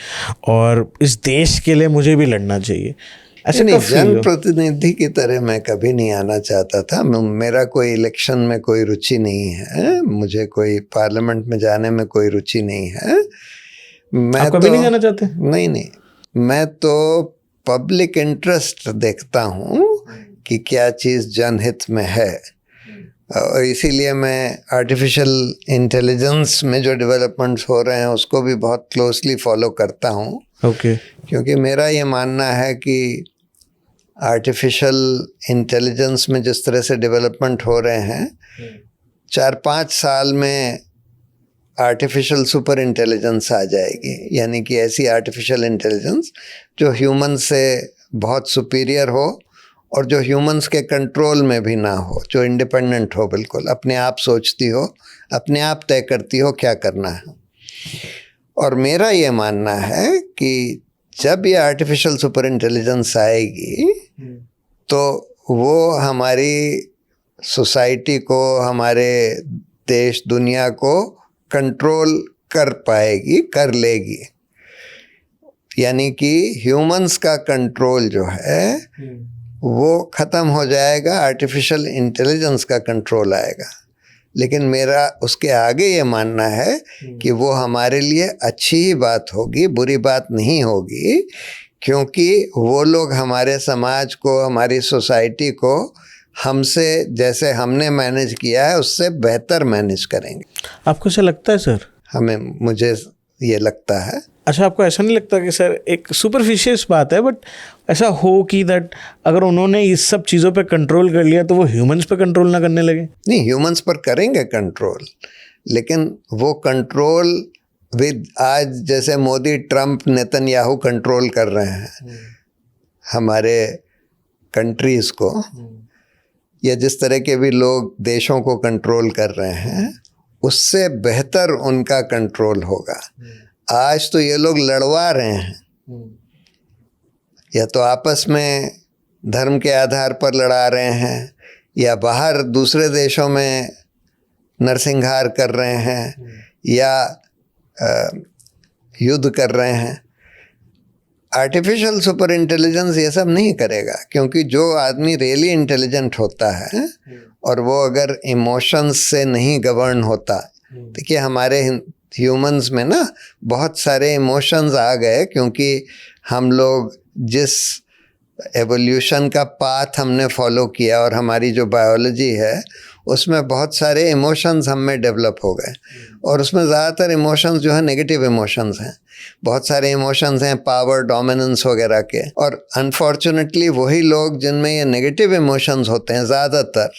और इस देश के लिए मुझे भी लड़ना चाहिए? ऐसे नहीं, कब फील हुआ? जनप्रतिनिधि की तरह मैं कभी नहीं आना चाहता था। मेरा कोई इलेक्शन में कोई रुचि नहीं है, मुझे कोई पार्लियामेंट में जाने में कोई रुचि नहीं है। मैं आप कभी नहीं जाना चाहते? नहीं, मैं तो पब्लिक इंटरेस्ट देखता हूँ कि क्या चीज़ जनहित में है, और इसीलिए मैं आर्टिफिशियल इंटेलिजेंस में जो डेवलपमेंट्स हो रहे हैं उसको भी बहुत क्लोजली फॉलो करता हूँ। ओके। क्योंकि मेरा ये मानना है कि आर्टिफिशियल इंटेलिजेंस में जिस तरह से डेवलपमेंट हो रहे हैं, 4-5 साल में आर्टिफिशियल सुपर इंटेलिजेंस आ जाएगी। यानी कि ऐसी आर्टिफिशियल इंटेलिजेंस जो ह्यूमन से बहुत सुपीरियर हो और जो ह्यूमंस के कंट्रोल में भी ना हो, जो इंडिपेंडेंट हो, बिल्कुल अपने आप सोचती हो, अपने आप तय करती हो क्या करना है। और मेरा ये मानना है कि जब ये आर्टिफिशियल सुपर इंटेलिजेंस आएगी तो वो हमारी सोसाइटी को, हमारे देश दुनिया को कंट्रोल कर पाएगी, कर लेगी। यानी कि ह्यूमंस का कंट्रोल जो है वो ख़त्म हो जाएगा, आर्टिफिशियल इंटेलिजेंस का कंट्रोल आएगा। लेकिन मेरा उसके आगे ये मानना है कि वो हमारे लिए अच्छी ही बात होगी, बुरी बात नहीं होगी, क्योंकि वो लोग हमारे समाज को, हमारी सोसाइटी को हमसे, जैसे हमने मैनेज किया है, उससे बेहतर मैनेज करेंगे। आपको ऐसा लगता है सर? मुझे ये लगता है। अच्छा, आपको ऐसा नहीं लगता कि सर, एक सुपरफिशियस बात है, बट ऐसा हो कि दैट अगर उन्होंने इस सब चीज़ों पे कंट्रोल कर लिया तो वो ह्यूमंस पे कंट्रोल ना करने लगे? नहीं, ह्यूमंस पर करेंगे कंट्रोल, लेकिन वो कंट्रोल आज जैसे मोदी, ट्रंप, नेतन्याहू कंट्रोल कर रहे हैं हमारे कंट्रीज़ को, या जिस तरह के भी लोग देशों को कंट्रोल कर रहे हैं, उससे बेहतर उनका कंट्रोल होगा। आज तो ये लोग लड़वा रहे हैं, या तो आपस में धर्म के आधार पर लड़ा रहे हैं, या बाहर दूसरे देशों में नरसंहार कर रहे हैं, या युद्ध कर रहे हैं। आर्टिफिशियल सुपर इंटेलिजेंस ये सब नहीं करेगा, क्योंकि जो आदमी रियली इंटेलिजेंट होता है और वो अगर इमोशंस से नहीं गवर्न होता, देखिए हमारे ह्यूमंस में ना बहुत सारे इमोशंस आ गए, क्योंकि हम लोग जिस एवोल्यूशन का पाथ हमने फॉलो किया और हमारी जो बायोलॉजी है उसमें बहुत सारे इमोशंस हम में डेवलप हो गए, और उसमें ज़्यादातर इमोशंस जो है नेगेटिव इमोशंस हैं। बहुत सारे इमोशंस हैं पावर, डोमिनेंस वगैरह के, और अनफॉर्चुनेटली वही लोग जिनमें ये नेगेटिव इमोशंस होते हैं, ज़्यादातर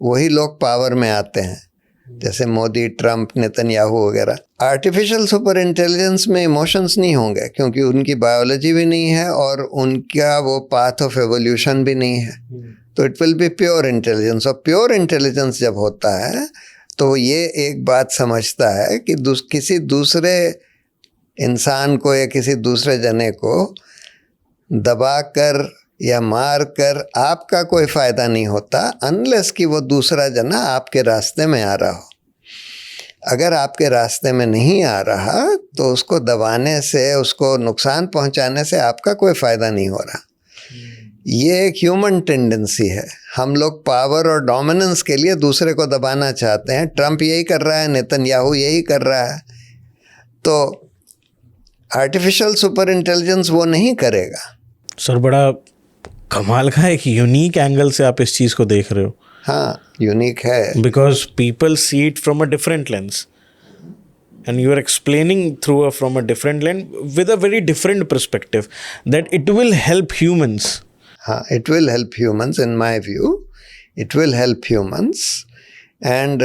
वही लोग पावर में आते हैं, जैसे मोदी, ट्रंप, नेतन्याहू वगैरह। आर्टिफिशियल सुपर इंटेलिजेंस में इमोशंस नहीं होंगे, क्योंकि उनकी बायोलॉजी भी नहीं है और उनका वो पाथ ऑफ एवोल्यूशन भी नहीं है। तो it will be pure intelligence, और प्योर इंटेलिजेंस जब होता है तो ये एक बात समझता है कि किसी दूसरे इंसान को या किसी दूसरे जने को दबा कर या मार कर आपका कोई फ़ायदा नहीं होता, अनलेस कि वो दूसरा जना आपके रास्ते में आ रहा हो। अगर आपके रास्ते में नहीं आ रहा तो उसको दबाने से, उसको नुकसान पहुंचाने से आपका कोई फ़ायदा नहीं हो रहा। ये एक ह्यूमन टेंडेंसी है। हम लोग पावर और डोमिनेंस के लिए दूसरे को दबाना चाहते हैं। ट्रंप यही कर रहा है, नेतन्याहू यही कर रहा है। तो आर्टिफिशियल सुपर इंटेलिजेंस वो नहीं करेगा। सर, बड़ा कमाल का एक यूनिक एंगल से आप इस चीज़ को देख रहे हो। हाँ, यूनिक है। Because people see it from a different lens. And you are explaining from a different lens with a very different perspective that it will help humans. हाँ, it will help humans in my view. It will help humans. And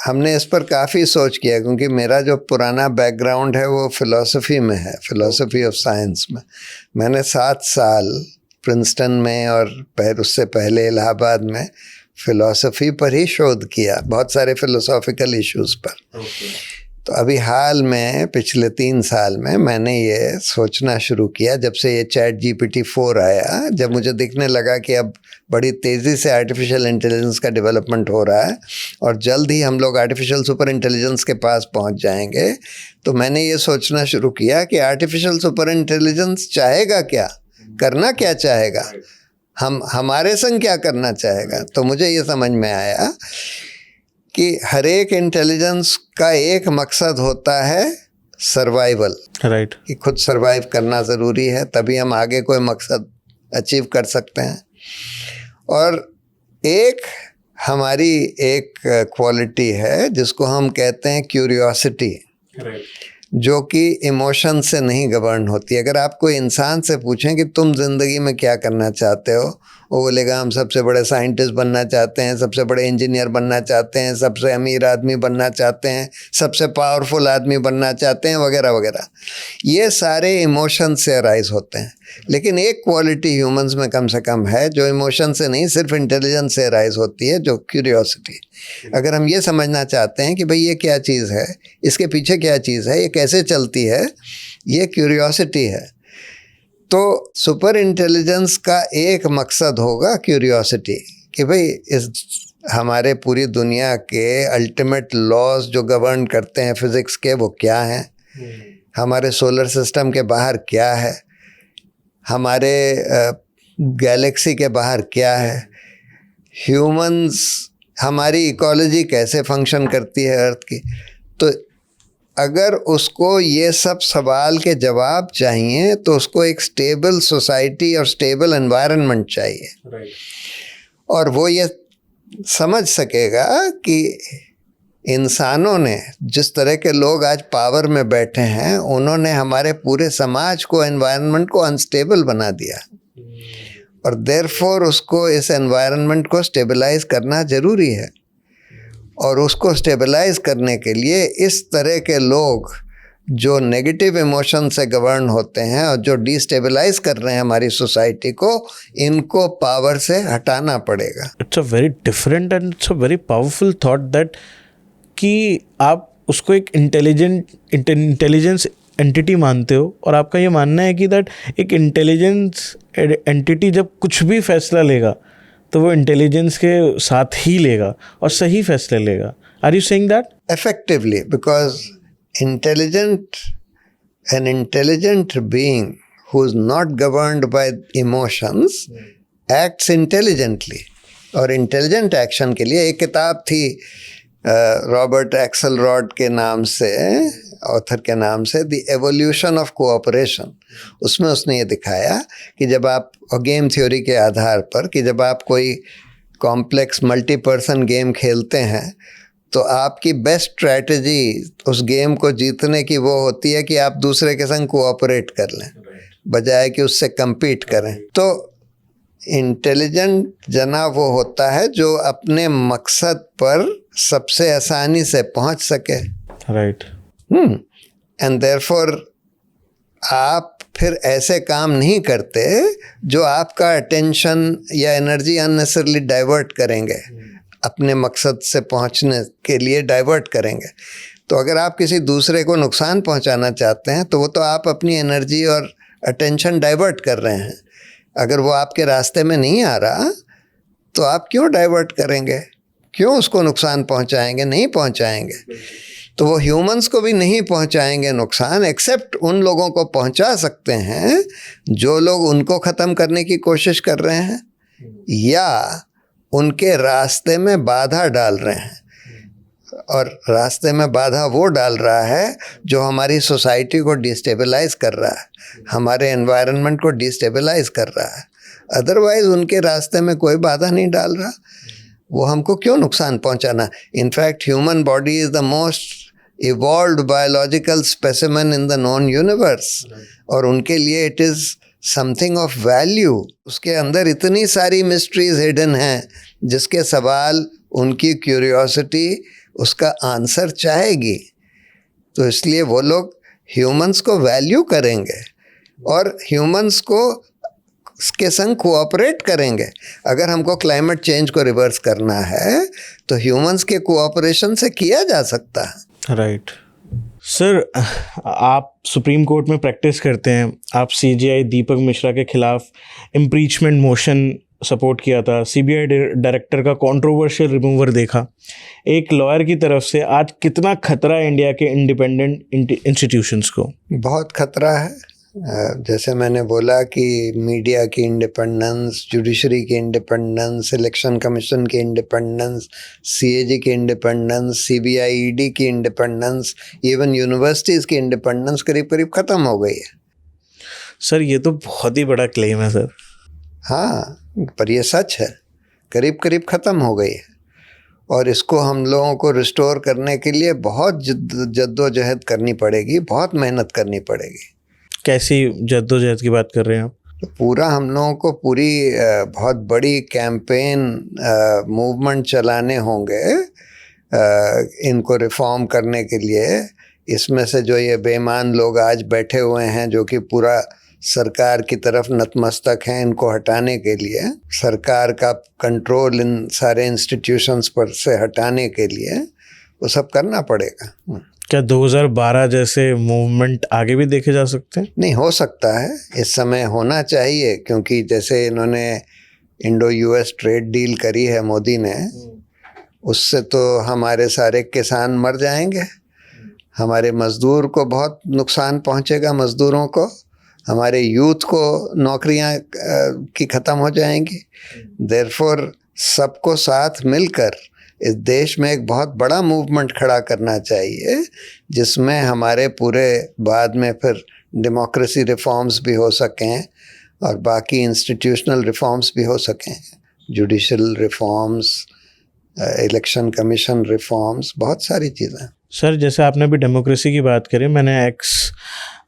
हमने इस पर काफ़ी सोच किया, क्योंकि मेरा जो पुराना बैकग्राउंड है वो फ़िलॉसफी में है, फ़िलॉसफी ऑफ साइंस में। मैंने 7 साल प्रिंसटन में और उससे पहले इलाहाबाद में फ़िलॉसफी पर ही शोध किया, बहुत सारे फ़िलोसॉफिकल इश्यूज़ पर। तो अभी हाल में पिछले 3 साल में मैंने ये सोचना शुरू किया, जब से ये ChatGPT-4 आया, जब मुझे दिखने लगा कि अब बड़ी तेज़ी से आर्टिफिशियल इंटेलिजेंस का डेवलपमेंट हो रहा है और जल्द ही हम लोग आर्टिफिशियल सुपर इंटेलिजेंस के पास पहुंच जाएंगे, तो मैंने ये सोचना शुरू किया कि आर्टिफिशियल सुपर इंटेलिजेंस चाहेगा क्या, करना क्या चाहेगा, हमारे संग क्या करना चाहेगा। तो मुझे ये समझ में आया कि हर एक इंटेलिजेंस का एक मकसद होता है सर्वाइवल, राइट, कि खुद सर्वाइव करना ज़रूरी है, तभी हम आगे कोई मकसद अचीव कर सकते हैं। और एक हमारी एक क्वालिटी है जिसको हम कहते हैं क्यूरियोसिटी, जो कि इमोशन से नहीं गवर्न होती। अगर आप कोई इंसान से पूछें कि तुम ज़िंदगी में क्या करना चाहते हो, वो बोलेगा हम सबसे बड़े साइंटिस्ट बनना चाहते हैं, सबसे बड़े इंजीनियर बनना चाहते हैं, सबसे अमीर आदमी बनना चाहते हैं, सबसे पावरफुल आदमी बनना चाहते हैं, वगैरह वगैरह। ये सारे इमोशन से अराइज होते हैं। लेकिन एक क्वालिटी ह्यूमंस में कम से कम है जो इमोशन से नहीं, सिर्फ इंटेलिजेंस से अराइज होती है, जो क्यूरियोसिटी। अगर हम ये समझना चाहते हैं कि भाई ये क्या चीज़ है, इसके पीछे क्या चीज़ है, ये कैसे चलती है, ये क्यूरियोसिटी है। तो सुपर इंटेलिजेंस का एक मकसद होगा क्यूरियोसिटी, कि भाई इस हमारे पूरी दुनिया के अल्टीमेट लॉज जो गवर्न करते हैं फिज़िक्स के, वो क्या हैं, हमारे सोलर सिस्टम के बाहर क्या है, हमारे गैलेक्सी के बाहर क्या है, ह्यूमंस, हमारी इकोलॉजी कैसे फंक्शन करती है अर्थ की। तो अगर उसको ये सब सवाल के जवाब चाहिए तो उसको एक स्टेबल सोसाइटी और स्टेबल एनवायरनमेंट चाहिए। और वो ये समझ सकेगा कि इंसानों ने, जिस तरह के लोग आज पावर में बैठे हैं, उन्होंने हमारे पूरे समाज को, एनवायरनमेंट को अनस्टेबल बना दिया, और देयरफॉर उसको, इस एनवायरनमेंट को स्टेबलाइज करना ज़रूरी है। और उसको स्टेबलाइज करने के लिए इस तरह के लोग जो नेगेटिव इमोशन से गवर्न होते हैं और जो डिस्टेबलाइज कर रहे हैं हमारी सोसाइटी को, इनको पावर से हटाना पड़ेगा। It's a very different and it's a very powerful thought that कि आप उसको एक इंटेलिजेंस एंटिटी मानते हो, और आपका ये मानना है कि दैट एक इंटेलिजेंस एंटिटी जब कुछ भी फैसला लेगा तो वो इंटेलिजेंस के साथ ही लेगा और सही फैसले लेगा। Are you saying that? Effectively, because an intelligent being who is not governed by emotions acts intelligently. और इंटेलिजेंट एक्शन के लिए एक किताब थी रॉबर्ट एक्सेलरॉड के नाम से, ऑथर के नाम से, द एवोल्यूशन ऑफ कोऑपरेशन। उसमें उसने ये दिखाया कि जब आप, गेम थ्योरी के आधार पर, कि जब आप कोई कॉम्प्लेक्स मल्टी पर्सन गेम खेलते हैं तो आपकी बेस्ट स्ट्रैटेजी उस गेम को जीतने की वो होती है कि आप दूसरे के संग कोऑपरेट कर लें, बजाय कि उससे compete करें। तो इंटेलिजेंट जना वो होता है जो अपने मकसद पर सबसे आसानी से पहुंच सके। राइट। एंड देयरफॉर आप फिर ऐसे काम नहीं करते जो आपका अटेंशन या एनर्जी अननेसेसरली डाइवर्ट करेंगे, अपने मकसद से पहुंचने के लिए डाइवर्ट करेंगे। तो अगर आप किसी दूसरे को नुकसान पहुंचाना चाहते हैं तो वो तो आप अपनी एनर्जी और अटेंशन डाइवर्ट कर रहे हैं। अगर वो आपके रास्ते में नहीं आ रहा तो आप क्यों डाइवर्ट करेंगे, क्यों उसको नुकसान पहुंचाएंगे? नहीं पहुंचाएंगे। तो वो ह्यूमंस को भी नहीं पहुंचाएंगे नुकसान, एक्सेप्ट उन लोगों को पहुंचा सकते हैं जो लोग उनको ख़त्म करने की कोशिश कर रहे हैं या उनके रास्ते में बाधा डाल रहे हैं। और रास्ते में बाधा वो डाल रहा है जो हमारी सोसाइटी को डिस्टेबलाइज कर रहा है, हमारे एनवायरनमेंट को डिस्टेबलाइज कर रहा है। अदरवाइज उनके रास्ते में कोई बाधा नहीं डाल रहा। वो हमको क्यों नुकसान पहुंचाना? In fact human body is the most evolved biological specimen in the non universe, और उनके लिए it is something of value. उसके अंदर इतनी सारी मिस्ट्रीज हिडन हैं जिसके सवाल उनकी क्यूरियोसिटी उसका आंसर चाहेगी। तो इसलिए वो लोग ह्यूमंस को वैल्यू करेंगे और ह्यूमंस को के संग कोऑपरेट करेंगे। अगर हमको क्लाइमेट चेंज को रिवर्स करना है तो ह्यूमंस के कोऑपरेशन से किया जा सकता है। राइट सर, आप सुप्रीम कोर्ट में प्रैक्टिस करते हैं, आप सीजीआई दीपक मिश्रा के खिलाफ इम्पीचमेंट मोशन सपोर्ट किया था, सीबीआई डायरेक्टर का कंट्रोवर्शियल रिमूवर देखा। एक लॉयर की तरफ से आज कितना खतरा है इंडिया के इंडिपेंडेंट इंस्टीट्यूशंस को? बहुत खतरा है। जैसे मैंने बोला कि मीडिया की इंडिपेंडेंस, जुडिशरी की इंडिपेंडेंस, इलेक्शन कमीशन की इंडिपेंडेंस, सीएजी की इंडिपेंडेंस, सीबीआई ईडी की इंडिपेंडेंस, इवन यूनिवर्सिटीज़ की इंडिपेंडेंस करीब करीब ख़त्म हो गई है। सर ये तो बहुत ही बड़ा क्लेम है सर। हाँ, पर ये सच है, करीब करीब ख़त्म हो गई है और इसको हम लोगों को रिस्टोर करने के लिए बहुत जद्दोजहद करनी पड़ेगी, बहुत मेहनत करनी पड़ेगी। कैसी जद्दोजहद की बात कर रहे हैं आप? तो पूरा हम लोगों को पूरी बहुत बड़ी कैंपेन मूवमेंट चलाने होंगे इनको रिफॉर्म करने के लिए। इसमें से जो ये बेईमान लोग आज बैठे हुए हैं जो कि पूरा सरकार की तरफ नतमस्तक हैं, इनको हटाने के लिए, सरकार का कंट्रोल इन सारे इंस्टीट्यूशंस पर से हटाने के लिए वो सब करना पड़ेगा। क्या 2012 जैसे मूवमेंट आगे भी देखे जा सकते हैं? नहीं, हो सकता है, इस समय होना चाहिए, क्योंकि जैसे इन्होंने इंडो यूएस ट्रेड डील करी है मोदी ने, उससे तो हमारे सारे किसान मर जाएंगे, हमारे मज़दूर को बहुत नुकसान पहुंचेगा, मज़दूरों को, हमारे यूथ को नौकरियां की ख़त्म हो जाएंगी। देयरफॉर सबको साथ मिलकर इस देश में एक बहुत बड़ा मूवमेंट खड़ा करना चाहिए जिसमें हमारे पूरे बाद में फिर डेमोक्रेसी रिफॉर्म्स भी हो सकें और बाकी इंस्टीट्यूशनल रिफॉर्म्स भी हो सकें, judicial reforms, election commission reforms, बहुत सारी चीज़ें। सर जैसे आपने भी डेमोक्रेसी की बात करी, मैंने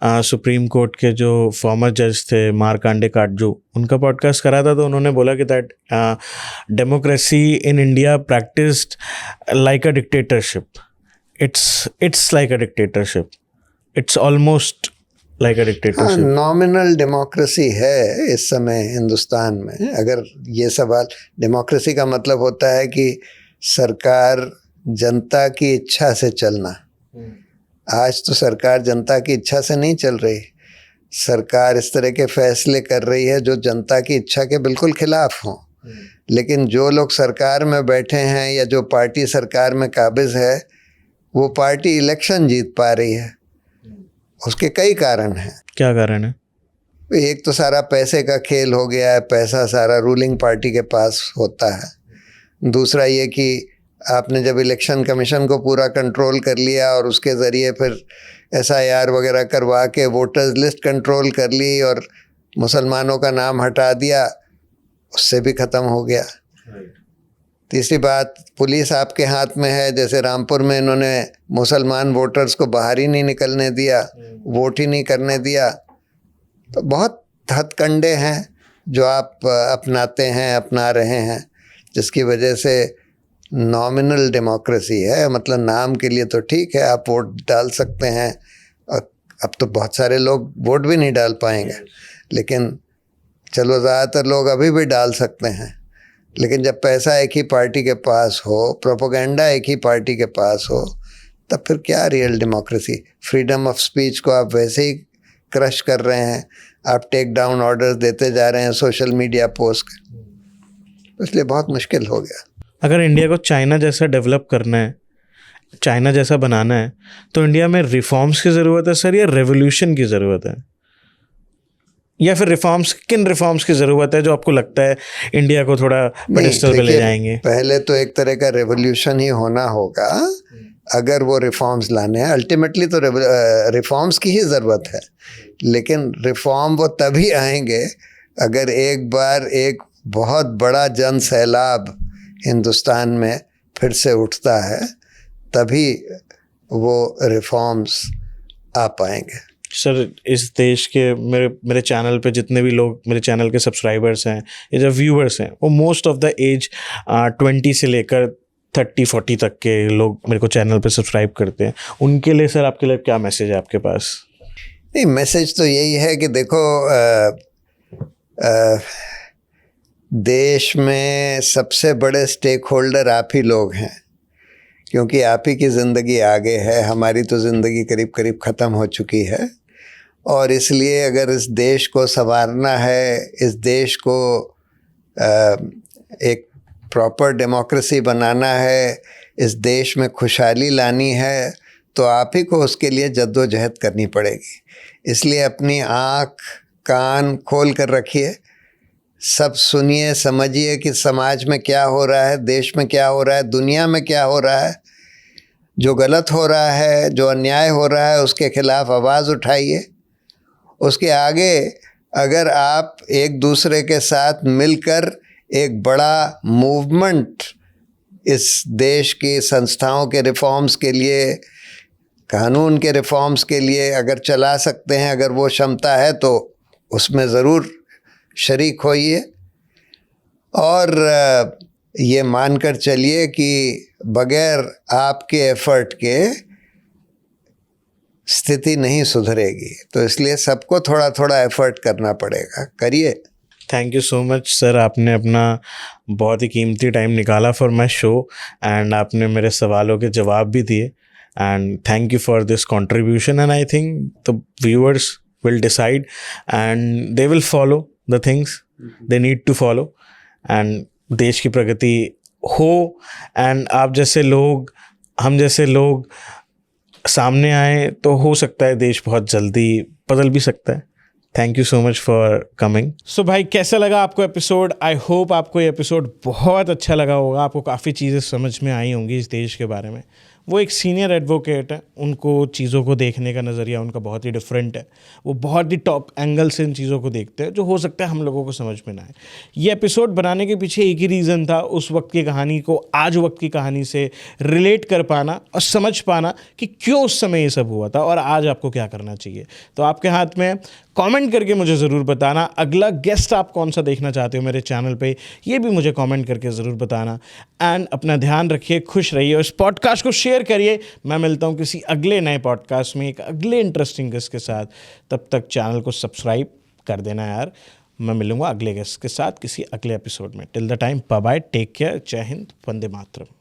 सुप्रीम कोर्ट के जो फॉर्मर जज थे मार्कंडे काटजू, उनका पॉडकास्ट करा था, तो उन्होंने बोला कि that democracy in India practised like a dictatorship. It's like a dictatorship, it's almost like a dictatorship. Nominal democracy है इस समय हिंदुस्तान में। अगर ये सवाल, डेमोक्रेसी का मतलब होता है कि सरकार जनता की इच्छा से चलना। आज तो सरकार जनता की इच्छा से नहीं चल रही, सरकार इस तरह के फैसले कर रही है जो जनता की इच्छा के बिल्कुल खिलाफ हों। लेकिन जो लोग सरकार में बैठे हैं या जो पार्टी सरकार में काबिज है, वो पार्टी इलेक्शन जीत पा रही है। उसके कई कारण हैं। क्या कारण है? एक तो सारा पैसे का खेल हो गया है, पैसा सारा रूलिंग पार्टी के पास होता है। दूसरा ये कि आपने जब इलेक्शन कमीशन को पूरा कंट्रोल कर लिया और उसके ज़रिए फिर एसआईआर वगैरह करवा के वोटर्स लिस्ट कंट्रोल कर ली और मुसलमानों का नाम हटा दिया, उससे भी ख़त्म हो गया। तीसरी बात, पुलिस आपके हाथ में है। जैसे रामपुर में इन्होंने मुसलमान वोटर्स को बाहर ही नहीं निकलने दिया, वोट ही नहीं करने दिया। तो बहुत हथकंडे हैं जो आप अपनाते हैं, अपना रहे हैं, जिसकी वजह से नॉमिनल डेमोक्रेसी है। मतलब नाम के लिए तो ठीक है, आप वोट डाल सकते हैं, और अब तो बहुत सारे लोग वोट भी नहीं डाल पाएंगे, लेकिन चलो ज़्यादातर लोग अभी भी डाल सकते हैं। लेकिन जब पैसा एक ही पार्टी के पास हो, प्रोपोगेंडा एक ही पार्टी के पास हो, तब फिर क्या real democracy? Freedom of speech को आप वैसे ही क्रश कर रहे हैं, आप टेक डाउन ऑर्डर्स देते जा रहे हैं सोशल मीडिया पोस्ट, इसलिए बहुत मुश्किल हो गया। अगर इंडिया को चाइना जैसा डेवलप करना है, चाइना जैसा बनाना है, तो इंडिया में रिफॉर्म्स की ज़रूरत है सर, या रेवोल्यूशन की ज़रूरत है? या फिर किन रिफॉर्म्स की ज़रूरत है जो आपको लगता है इंडिया को थोड़ा पेडेस्टल पे ले जाएंगे? पहले तो एक तरह का रेवोल्यूशन ही होना होगा अगर वो रिफॉर्म्स लाने हैं। अल्टीमेटली तो रिफॉर्म्स की ही ज़रूरत है, लेकिन रिफॉर्म वो तभी आएंगे अगर एक बार एक बहुत बड़ा जन सैलाब हिंदुस्तान में फिर से उठता है, तभी वो रिफॉर्म्स आ पाएंगे। सर, इस देश के मेरे चैनल पे जितने भी लोग मेरे चैनल के सब्सक्राइबर्स हैं या जो व्यूअर्स हैं, वो मोस्ट ऑफ द एज 20 से लेकर 30-40 तक के लोग मेरे को चैनल पे सब्सक्राइब करते हैं। उनके लिए सर आपके लिए क्या मैसेज है आपके पास? नहीं, मैसेज तो यही है कि देखो, देश में सबसे बड़े स्टेक होल्डर आप ही लोग हैं, क्योंकि आप ही की ज़िंदगी आगे है। हमारी तो ज़िंदगी करीब करीब ख़त्म हो चुकी है, और इसलिए अगर इस देश को संवारना है, इस देश को एक प्रॉपर डेमोक्रेसी बनाना है, इस देश में खुशहाली लानी है, तो आप ही को उसके लिए जद्दोजहद करनी पड़ेगी। इसलिए अपनी आँख कान खोल कर रखिए, सब सुनिए, समझिए कि समाज में क्या हो रहा है, देश में क्या हो रहा है, दुनिया में क्या हो रहा है। जो गलत हो रहा है, जो अन्याय हो रहा है, उसके खिलाफ आवाज़ उठाइए। उसके आगे अगर आप एक दूसरे के साथ मिलकर एक बड़ा मूवमेंट इस देश की संस्थाओं के रिफॉर्म्स के लिए, कानून के रिफॉर्म्स के लिए अगर चला सकते हैं, अगर वो क्षमता है, तो उसमें ज़रूर शरीक होइए। और ये मानकर चलिए कि बगैर आपके एफर्ट के स्थिति नहीं सुधरेगी। तो इसलिए सबको थोड़ा थोड़ा एफर्ट करना पड़ेगा, करिए। Thank you so much sir, आपने अपना बहुत ही कीमती टाइम निकाला फॉर माई शो, एंड आपने मेरे सवालों के जवाब भी दिए, and thank you for this contribution. And I think the viewers will decide and they will follow the things they need to follow, and देश की प्रगति हो, एंड आप जैसे लोग, हम जैसे लोग सामने आए तो हो सकता है देश बहुत जल्दी बदल भी सकता है। Thank you so much for coming. So भाई, कैसा लगा आपको एपिसोड? आई होप आपको ये एपिसोड बहुत अच्छा लगा होगा, आपको काफ़ी चीज़ें समझ में आई होंगी इस देश के बारे में। वो एक सीनियर एडवोकेट है, उनको चीज़ों को देखने का नज़रिया उनका बहुत ही डिफरेंट है। वो बहुत ही टॉप एंगल से इन चीज़ों को देखते हैं, जो हो सकता है हम लोगों को समझ में ना आए। ये एपिसोड बनाने के पीछे एक ही रीज़न था, उस वक्त की कहानी को आज वक्त की कहानी से रिलेट कर पाना और समझ पाना कि क्यों उस समय ये सब हुआ था और आज आपको क्या करना चाहिए। तो आपके हाथ में, कमेंट करके मुझे ज़रूर बताना अगला गेस्ट आप कौन सा देखना चाहते हो मेरे चैनल पे, ये भी मुझे कमेंट करके ज़रूर बताना। एंड अपना ध्यान रखिए, खुश रहिए और इस पॉडकास्ट को शेयर करिए। मैं मिलता हूँ किसी अगले नए पॉडकास्ट में एक अगले इंटरेस्टिंग गेस्ट के साथ। तब तक चैनल को सब्सक्राइब कर देना यार। मैं मिलूँगा अगले गेस्ट के साथ किसी अगले एपिसोड में। Till the time, bye bye, take care, जय हिंद, वंदे मातरम।